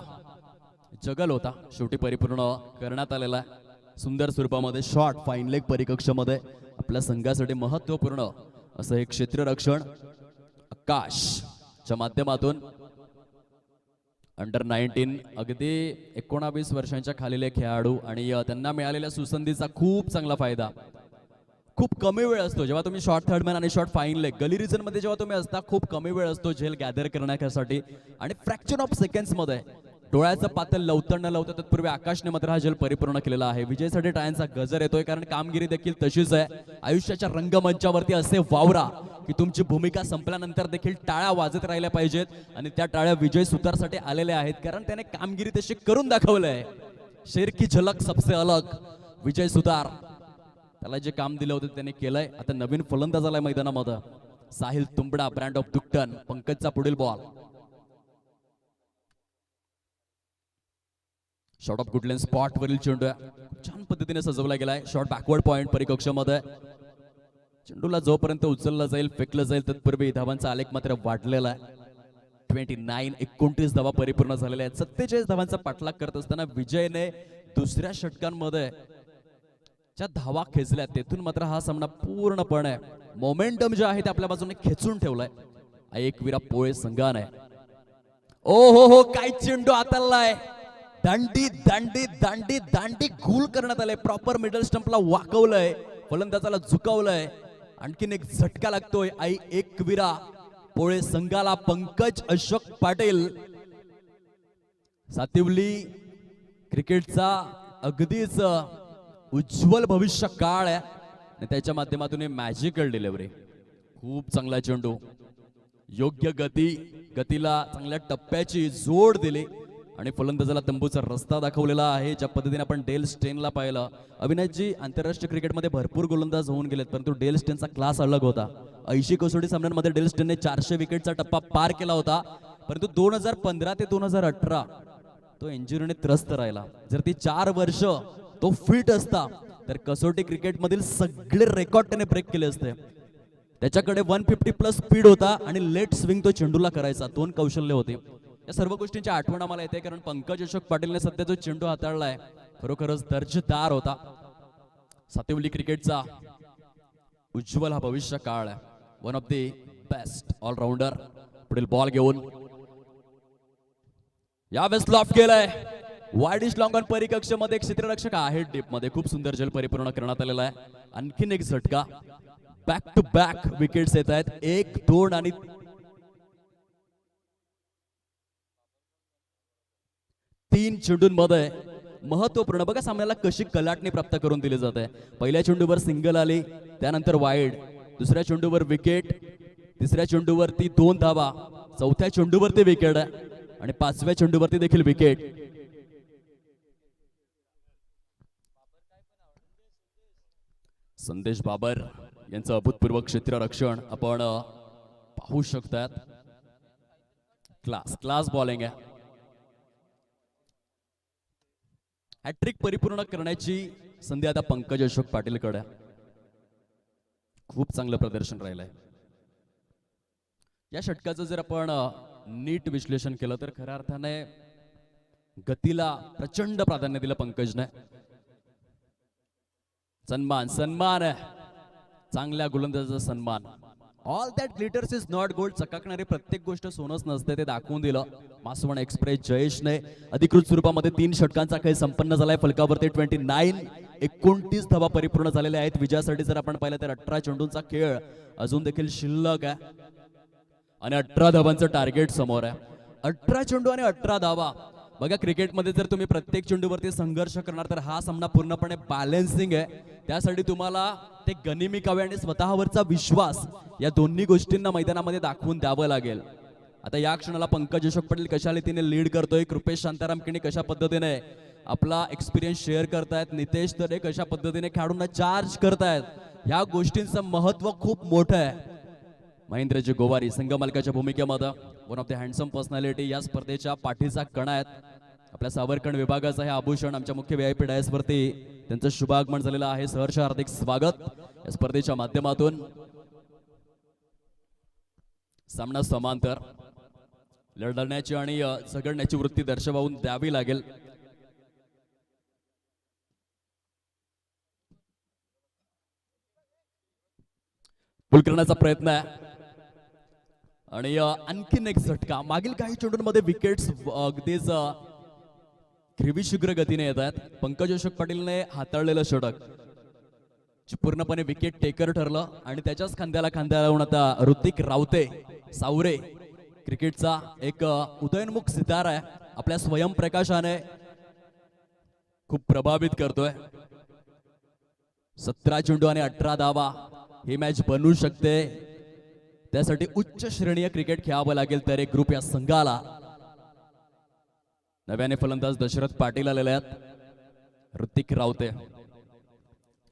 जगल होता शेवटी परिपूर्ण करण्यात आलेला आहे. सुंदर स्वरूपामध्ये शॉट फाईन लेग परिकक्षामध्ये आपल्या संघासाठी महत्वपूर्ण असं हे क्षेत्ररक्षण आकाशच्या माध्यमातून. अंडर 19 अगदी 19 वर्षांच्या खालील खेळाडू आणि त्यांना मिळालेल्या सुसंधीचा खूप चांगला फायदा. खूप कमी वेळ असतो जेव्हा तुम्ही शॉर्ट थर्डमॅन आणि शॉर्ट फाईन लेग गली रिजन मध्ये जेव्हा तुम्ही असता, खूप कमी वेळ असतो झेल गॅदर करण्यासाठी आणि फ्रॅक्शन ऑफ सेकंड्स मध्ये डोळ्याचं पातळ लवतं न लवतं तत्पूर्वी आकाशने मात्र हा झेल परिपूर्ण केलेला आहे. विजयसाठी टाळ्यांचा गजर येतोय कारण कामगिरी देखील तशीच आहे. आयुष्याच्या रंगमंचावरती असे वावरा की तुमची भूमिका संपल्यानंतर देखील टाळ्या वाजत राहिल्या पाहिजेत आणि त्या टाळ्या विजय सुतारसाठी आलेल्या आहेत कारण त्याने कामगिरी तशी करून दाखवलंय. शेर की झलक सबसे अलग. विजय सुतार त्याला जे काम दिलं होतं त्याने केलंय. आता नवीन फलंदाज आलाय मैदानामध्ये साहिल तुंबडा ब्रँड ऑफ दुकटन. पंकजचा पुढील ball. Short of good length spot वरील चेंडू छान पद्धतीने सजवला गेलाय. शॉर्ट बॅकवर्ड पॉइंट परिकक्षामध्ये. चेंडूला जोपर्यंत उचलला जाईल फेकलं जाईल तत्पूर्वी धावांचा आलेख मात्र वाढलेला आहे. 29 धावा परिपूर्ण झालेल्या आहेत. 47 धावांचा पाठलाग करत असताना विजयने दुसऱ्या षटकांमध्ये ज्या धावा खेचल्या तेथून मात्र हा सामना पूर्णपणे मोमेंटम जे आहे ते आपल्या बाजूने खेचून ठेवलाय एकविरा पोळे संघाने. ओ हो हो काय चेंडू हाताळलाय. दांडी दांडी दांडी दांडी गुल करण्यात आलंय. प्रॉपर मिडल स्टंपला वाकवलंय. फलंदाजाला झुकावलंय. आणखीन एक झटका लागतोय एकविरा पोळे संघाला. पंकज अशोक पाटील सातिवली क्रिकेटचा अगदीच उज्ज्वल भविष्य काळ आहे आणि त्याच्या माध्यमातून मॅजिकल डिलिव्हरी. खूप चांगला चेंडू. योग्य गतीला चांगल्या टप्प्याची जोड दिली आणि फलंदाजाला तंबूचा रस्ता दाखवलेला आहे. ज्या पद्धतीने आपण डेल स्टेनला पाहिलं. अविनाशजी आंतरराष्ट्रीय क्रिकेटमध्ये भरपूर गोलंदाज होऊन गेलेत परंतु डेल स्टेनचा क्लास अलग होता. 80 कसोटी सामन्यांमध्ये डेल स्टेनने 400 विकेटचा टप्पा पार केला होता परंतु 2015 ते 2018 तो इंजुरीने त्रस्त राहिला. जर ती 4 वर्ष तो फिट असता तर कसोटी क्रिकेट मधील सगळे रेकॉर्ड त्याने ब्रेक केले असते. त्याच्याकडे 150+ स्पीड होता आणि लेट स्विंग तो चेंडूला करायचा. 2 कौशल्य होते. या सर्व गोष्टींची आठवण आम्हाला येते कारण पंकज अशोक पाटीलने सध्या जो चेंडू हाताळलाय खरोखरच दर्जेदार होता. सातिवली क्रिकेटचा उज्ज्वल हा भविष्य काळ आहे. One of the best allrounder. पुढील बॉल घेऊन यावेळेस लॉफ केलाय. वाईडिश लॉंग ऑन परिकक्षामध्ये क्षेत्ररक्षक आहे डीप मध्ये. खूप सुंदर झेल परिपूर्ण करण्यात आलेला आहे. आणखीन एक झटका. बॅक टू बॅक विकेट्स येत आहेत. 1, 2 आणि 3 चेंडूंमध्ये महत्वपूर्ण. बघा सामन्याला कशी कलाटणी प्राप्त करून दिली जाते. पहिल्या चेंडूवर सिंगल आली त्यानंतर वाईड. दुसऱ्या चेंडूवर विकेट. तिसऱ्या चेंडूवरती 2 धावा. चौथ्या चेंडूवरती विकेट आणि 5व्या चेंडूवरती देखील विकेट. संदेश बाबर यांचं अभूतपूर्व क्षेत्ररक्षण आपण पाहू शकतात. क्लास बॉलिंग आहे. हॅट्रिक परिपूर्ण करण्याची संधी आता पंकज अशोक पाटीलकडे. खूप चांगलं प्रदर्शन राहिलंय. या षटकाचं जर आपण नीट विश्लेषण केलं तर खऱ्या अर्थाने गतीला प्रचंड प्राधान्य दिलं पंकजने. सन्मान आहे. चांगल्या गोलंदाजाचा सन्मान. All that glitters is not gold. चकाकणारी प्रत्येक गोष्ट सोनच नसते ते दाखवून दिलं मासवण एक्सप्रेस जयेशने. अधिकृत स्वरूपामध्ये 3 षटकांचा खेळ संपन्न झालाय. फलकावरती 29 धावा परिपूर्ण झालेल्या आहेत. विजयासाठी जर आपण पाहिलं तर 18 चेंडूंचा खेळ अजून देखील शिल्लक आहे आणि 18 धावांचं टार्गेट समोर आहे. 18 चेंडू आणि 18 धावा. बघा, क्रिकेटमध्ये जर तुम्ही प्रत्येक चेंडूवरती संघर्ष करणार तर हा सामना पूर्णपणे बॅलन्सिंग आहे. त्यासाठी तुम्हाला ते गनिमी कावे आणि स्वतःवरचा विश्वास या दोन्ही गोष्टींना मैदानामध्ये दाखवून द्यावं लागेल. आता या क्षणाला पंकज अशोक पाटील कशा रीतीने लीड करतोय, कृपेश शांताराम किणी कशा पद्धतीने आपला एक्सपिरियन्स शेअर करतायत, नितेश दरे कशा पद्धतीने खेळाडूंना चार्ज करतायत, ह्या गोष्टींचं महत्व खूप मोठं आहे. महेंद्रजी गोवारी संघ मालकाच्या भूमिकेमध्ये one of the handsome personality या स्पर्धेच्या पाठीचा कणा आहेत. आपल्या सावरकण विभागाचं हे आभूषण आमच्या मुख्य VIP डायस वरती त्यांचं शुभागमन झालेलं आहे. सहर्ष हार्दिक स्वागत या स्पर्धेच्या माध्यमातून. सामना समांतर लढण्याची आणि झगडण्याची वृत्ती दर्शवून द्यावी लागेल. पुल करण्याचा प्रयत्न आहे आणि आणखीन एक झटका. मागील काही चेंडूंमध्ये विकेट्स अगदीच शीघ्र गतीने येत आहेत. पंकज अशोक पाटीलने हाताळलेलं षटक पूर्णपणे विकेट टेकर ठरलं आणि त्याच्याच खांद्याला लावून आता ऋतिक रावते सावरे क्रिकेटचा एक उदयनमुख सितारा आहे. आपल्या स्वयंप्रकाशाने खूप प्रभावित करतोय. 17 चेंडू आणि 18 धावा. ही मॅच बनवू शकते. त्यासाठी उच्च श्रेणीय क्रिकेट खेळावं लागेल. तर एक ग्रुप या संघाला. नव्याने फलंदाज दशरथ पाटील आलेले आहेत. ऋतिक रावते.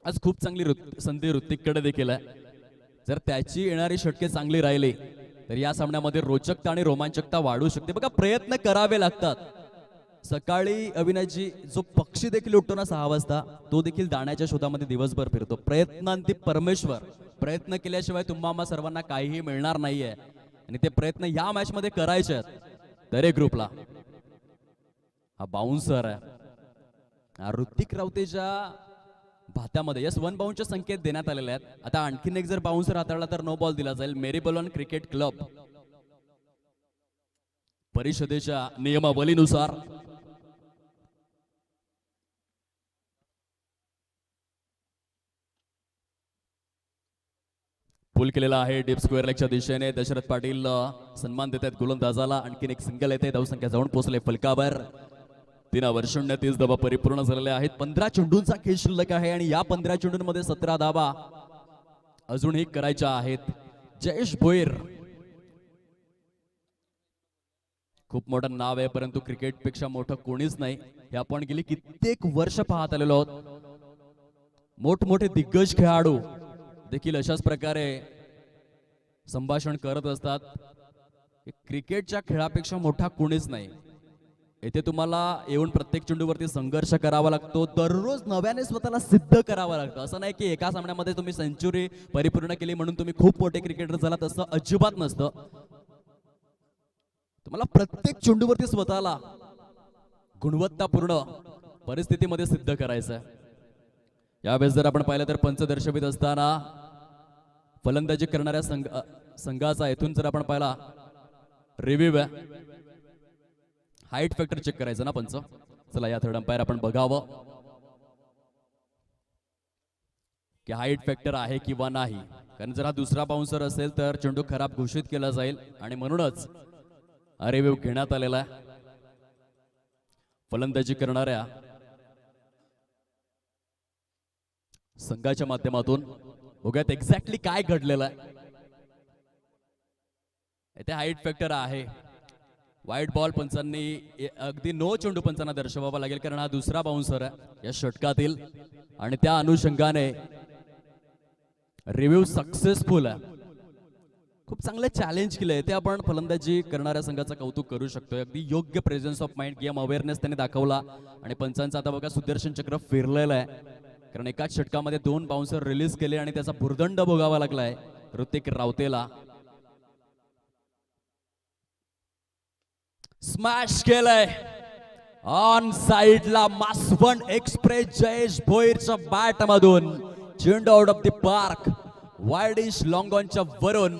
आज खूप चांगली संधी ऋतिककडे देखील आहे. जर त्याची येणारी षटके चांगली राहिली तर या सामन्यामध्ये रोचकता आणि रोमांचकता वाढू शकते. बघा, प्रयत्न करावे लागतात. सकाळी अविनाशजी जो पक्षी देखील उठतो ना 6 वाजता, तो देखील दाण्याच्या शोधामध्ये दिवसभर फिरतो. प्रयत्नांती परमेश्वर. प्रयत्न केल्याशिवाय तुम्हा सर्वांना काहीही मिळणार नाहीये आणि ते प्रयत्न या मॅच मध्ये करायचे आहेत. दरे ग्रुपला हा बाउन्सर आहे. ऋतिक रावतेच्या भात्यामध्ये यस 1 बाउन्सचे संकेत देण्यात आलेले आहेत. आता आणखीन एक जर बाउन्सर हाताळला तर नो बॉल दिला जाईल. मेरीबॉलन क्रिकेट क्लब परिषदेच्या नियमावलीनुसार पुल केलेला आहे डीप स्क्वेअर लेगच्या दिशेने. दशरथ पाटील सन्मान देत आहेत गोलंदाजाला. आणखीन एक सिंगल येते. धावसंख्या जाऊन पोहोचले फलकावर. 3 ओव्हर 30 धावा परिपूर्ण झालेल्या आहेत. 15 चेंडूंचा खेळ शिल्लक आहे आणि या 15 चेंडूंमध्ये 17 धावा अजूनही करायच्या आहेत. जयेश भोईर खूप मोठं नाव आहे, परंतु क्रिकेटपेक्षा मोठं कोणीच नाही. हे आपण गेली कित्येक वर्ष पाहत आलेलो आहोत. मोठमोठे दिग्गज खेळाडू देखील अशाच प्रकारे संभाषण करत असतात. क्रिकेटच्या खेळापेक्षा मोठा कोणीच नाही. येथे तुम्हाला येऊन प्रत्येक चेंडूवरती संघर्ष करावा लागतो. दररोज नव्याने स्वतःला सिद्ध करावं लागतं. असं नाही की एका सामन्यामध्ये तुम्ही सेंचुरी परिपूर्ण केली म्हणून तुम्ही खूप मोठे क्रिकेटर झाला, तसं अजिबात नसतं. तुम्हाला प्रत्येक चेंडूवरती स्वतःला गुणवत्तापूर्ण परिस्थितीमध्ये सिद्ध करायचं आहे. यावेळेस जर आपण पाहिलं तर पंच दर्शवित असताना फलंदाजी करणाऱ्या संघाचा इथून जर आपण पाहिला रिव्ह्यू आहे. हाईट फॅक्टर चेक करायचं ना पंच. चला या थर्ड अंपायर आपण बघावं की हाईट फॅक्टर आहे किंवा नाही. कारण जर हा दुसरा बाउन्सर असेल तर चेंडू खराब घोषित केला जाईल आणि म्हणूनच रिव्ह्यू घेण्यात आलेला आहे. फलंदाजी करणाऱ्या संघाच्या माध्यमातून बघूयात एक्झॅक्टली काय घडलेलं आहे. इथे हाईट फॅक्टर आहे. वाईट बॉल पंचांनी अगदी नो चेंडू पंचांना दर्शवावा लागेल कारण हा दुसरा बाउन्सर आहे या षटकातील आणि त्या अनुषंगाने रिव्ह्यू सक्सेसफुल आहे. खूप चांगलं चॅलेंज केलंय ते आपण फलंदाजी करणाऱ्या संघाचं कौतुक करू शकतोय. अगदी योग्य presence of mind, game awareness त्यांनी दाखवला आणि पंचांचा आता बघा सुदर्शन चक्र फिरलेलं आहे. कारण एकाच षटकामध्ये 2 बाउन्सर रिलीज केले आणि त्याचा भुर्दंड भोगावा लागलाय ऋतिक रावतेला. स्मॅश केलंय ऑन साइडला मासवण एक्सप्रेस जयेश भोईरच्या बॅट मधून चेंडू out of the park. Wideish long ऑनच्या वरून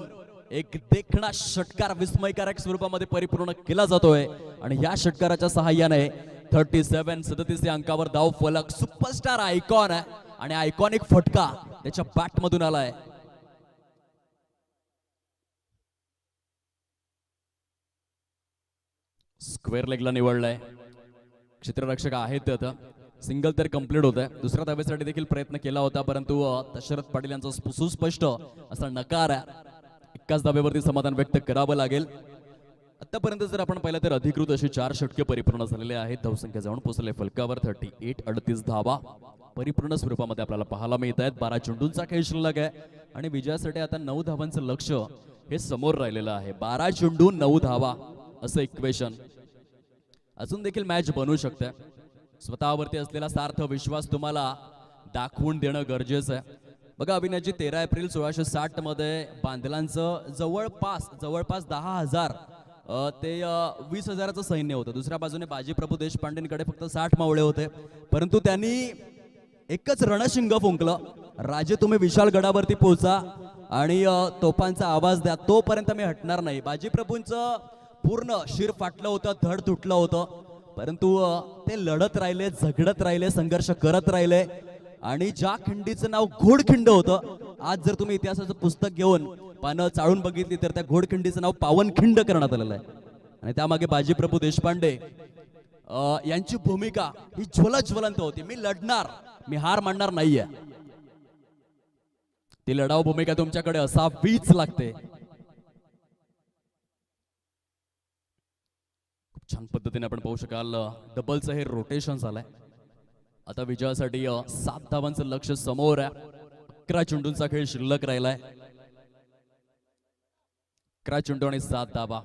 एक देखणा षटकार विस्मयकारक स्वरूपामध्ये परिपूर्ण केला जातोय आणि या षटकाराच्या सहाय्याने 37 या अंकावर धाव फलक. सुपरस्टार आयकॉन आहे आणि आयकॉनिक फटका त्याच्या बॅट मधून आलाय. स्क्वेअर लेगला निवडलाय. क्षेत्ररक्षक आहेत आता. सिंगल तर कंप्लीट होत आहे. दुसऱ्या धावेसाठी देखील प्रयत्न केला होता परंतु दशरथ पाटील यांचा सुस्पष्ट असा नकार आहे. एकाच धावेवरती समाधान व्यक्त करावं लागेल. आतापर्यंत जर आपण पाहिलं तर अधिकृत अशी 4 षटके परिपूर्ण झालेले आहेत. धावसंख्या जाऊन पोहोचले फलकावर 38 धावा परिपूर्ण स्वरूपामध्ये आपल्याला पाहायला मिळत आहेत. 12 चेंडूंचा खेळ शिल्लक आहे आणि विजयासाठी आता 9 धावांचं लक्ष हे समोर राहिलेलं आहे. 12 चेंडू 9 धावा असं इक्वेशन. अजून देखील मॅच बनवू शकते. स्वतःवरती असलेला सार्थ विश्वास तुम्हाला दाखवून देणं गरजेचं आहे. बघा अभिनयजी 13 एप्रिल 1660 मध्ये बांधलांचं जवळपास 10,000 ते 20,000चं सैन्य होतं. दुसऱ्या बाजूने बाजीप्रभू देशपांडेंकडे फक्त 60 मावळे होते परंतु त्यांनी एकच रणशिंग फुंकलं, राजे तुम्ही विशाल गडावरती पोहोचा आणि तोफांचा आवाज द्या, तोपर्यंत मी हटणार नाही. बाजीप्रभूंचं पूर्ण शिर फाटलं होतं, धड तुटलं होतं परंतु ते लढत राहिले, झगडत राहिले, संघर्ष करत राहिले आणि ज्या खिंडीचं नाव घोडखिंड होतं, आज जर तुम्ही इतिहासाचं पुस्तक घेऊन पानं चाळून बघितली तर त्या घोडखिंडीचं नाव पावनखिंड करण्यात आलेलं आहे. आणि त्यामागे बाजीप्रभू देशपांडे यांची भूमिका ही ज्वलंत होती. मी लढणार, मी हार मानणार नाहीये. ती लढाऊ भूमिका तुमच्याकडे असावीच लागते. खूप छान पद्धतीने आपण पाहू शकाल डबलचं हे रोटेशन झालंय. आता विजयासाठी 7 धावांचं लक्ष समोर आहे. 11 चेंडूंचा खेळ शिल्लक राहिलाय. 11 चेंडू आणि 7 धावा.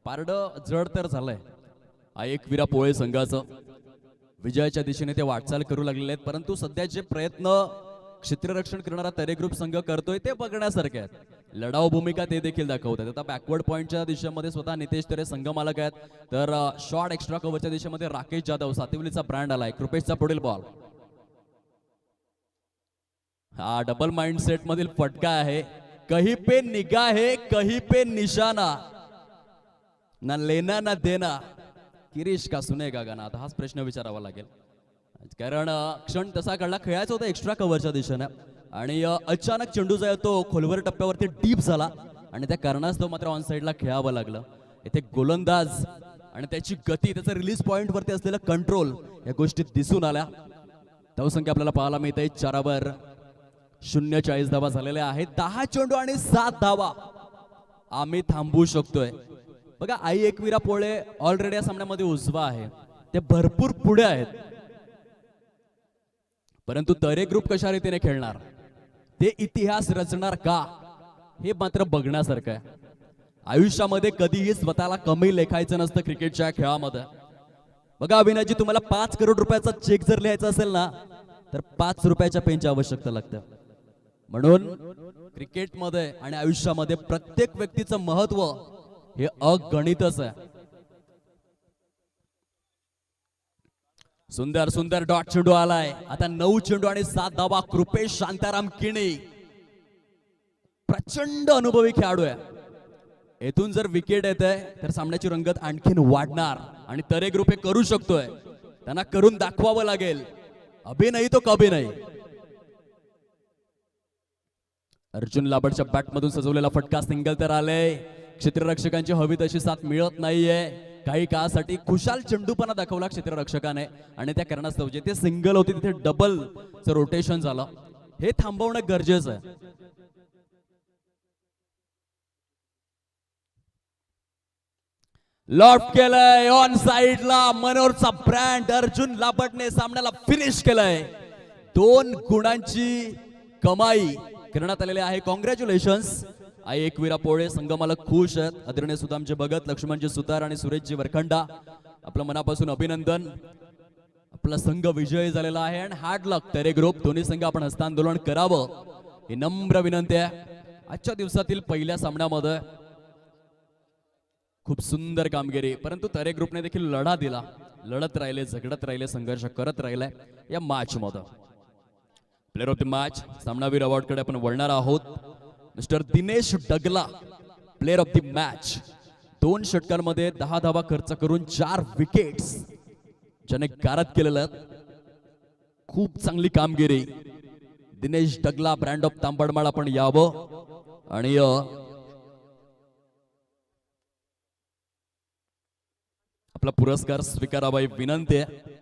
पारड जड तर झालंय एकविरा पोळे संघाचं. विजयाच्या दिशेने ते वाटचाल करू लागलेले आहेत परंतु सध्या जे प्रयत्न क्षेत्ररक्षण करणारा तरे ग्रुप संघ करतोय ते बघण्यासारखे आहेत. लढाऊ भूमिका ते देखील दाखवतात. आता बॅकवर्ड पॉइंटच्या दिशेमध्ये स्वतः नितेश तरे संघ मालक आहेत तर शॉर्ट एक्स्ट्रा कव्हरच्या दिशेमध्ये राकेश जाधव सातिवलीचा ब्रँड आलाय. कृपेशचा पुढील बॉल. हा डबल माइंडसेट मधील फटका आहे. कहीं पे निगाह है कहीं पे निशाना, ना लेना ना देना, किरीश का सुनेगा गाना. आता हाच प्रश्न विचारावा लागेल कारण क्षण तसा काढला, खेळायचा होता एक्स्ट्रा कव्हरच्या दिशेने आणि अचानक चेंडू जो आहे तो खोलवर टप्प्यावरती डीप झाला आणि त्या कारणास्तव मात्र ऑन साइडला खेळावं लागलं. इथे गोलंदाज आणि त्याची गती, त्याचा रिलीज पॉइंट वरती असलेला कंट्रोल या गोष्टी दिसून आल्या. धावसंख्या आपल्याला पाहायला मिळते 4वर 0-40 धावा झालेल्या आहेत. 10 चेंडू आणि 7 धावा आम्ही थांबवू शकतोय. बघा एकविरा पोळे ऑलरेडी या सामन्यामध्ये उजवा आहे, ते भरपूर पुढे आहेत परंतु तरे ग्रुप कशा रीतीने खेळणार, ते इतिहास रचणार का, हे मात्र बघण्यासारखं आहे. आयुष्यामध्ये कधीही स्वतःला कमी लेखायचं नसतं क्रिकेटच्या खेळामध्ये. बघा अभिनयजी, तुम्हाला 5 करोड रुपयाचा चेक जर लिहायचा असेल ना तर 5 रुपयाच्या पेनची आवश्यकता लागते. म्हणून क्रिकेटमध्ये आणि आयुष्यामध्ये प्रत्येक व्यक्तीचं महत्व हे अगणितच आहे. सुंदर सुंदर डॉट चेंडू आलाय. आता 9 चेंडू आणि 7 धावा. कृपेश शांताराम किणी प्रचंड अनुभवी खेळाडू आहे. येथून जर विकेट येते तर सामन्याची रंगत आणखीन वाढणार आणि तरे ग्रुप हे करू शकतोय. त्यांना करून दाखवावं लागेल. अभी नाही तो कभी नाही. अर्जुन लाबडच्या बॅट मधून सजवलेला फटका सिंगल तर आले. क्षेत्ररक्षकांची हवी तशी साथ मिळत नाहीये. काही काळासाठी खुशाल चेंडूपणा दाखवला क्षेत्ररक्षकाने आणि त्या कारणास्तव जिथे सिंगल होती तिथे डबलचं रोटेशन झालं. हे थांबवणं गरजेचं आहे. लॉफ्ट केलंय ऑन साइडला. मनोरचा ब्रँड अर्जुन लाबडने सामन्याला फिनिश केलंय. 2 गुणांची कमाई करण्यात आलेले आहे. कॉंग्रॅच्युलेशन्स. आई एकविरा पोळे संगमाला खुश आहेत. आदरणीय सुदामजी भगत, लक्ष्मणजी सुतार आणि सुरेशजी वरखंडा, आपलं मनापासून अभिनंदन. आपला संघ विजयी झालेला आहे. आणि हार्ड लक तरे ग्रुप, दोन्ही संघ आपण हस्तांदोलन करावं ही नम्र विनंती आहे. आजच्या दिवसातील पहिल्या सामन्यामध्ये खूप सुंदर कामगिरी, परंतु तरे ग्रुपने देखील लढा दिला, लढत राहिले, झगडत राहिले, संघर्ष करत राहिले. या मॅच मध्ये प्लेअर ऑफ द मॅच सामनावीर अवॉर्ड कडे आपण वळणार आहोत. Mister Dinesh Dagla, player of the match. 2 षटकांमध्ये 10 धावा खर्च करून 4 विकेट्स ज्याने गारद केलेलं, खूप चांगली कामगिरी. दिनेश डगला, ब्रँड ऑफ तांबडमाळ आपण यावं आणि आपला पुरस्कार स्वीकारावा विनंती आहे.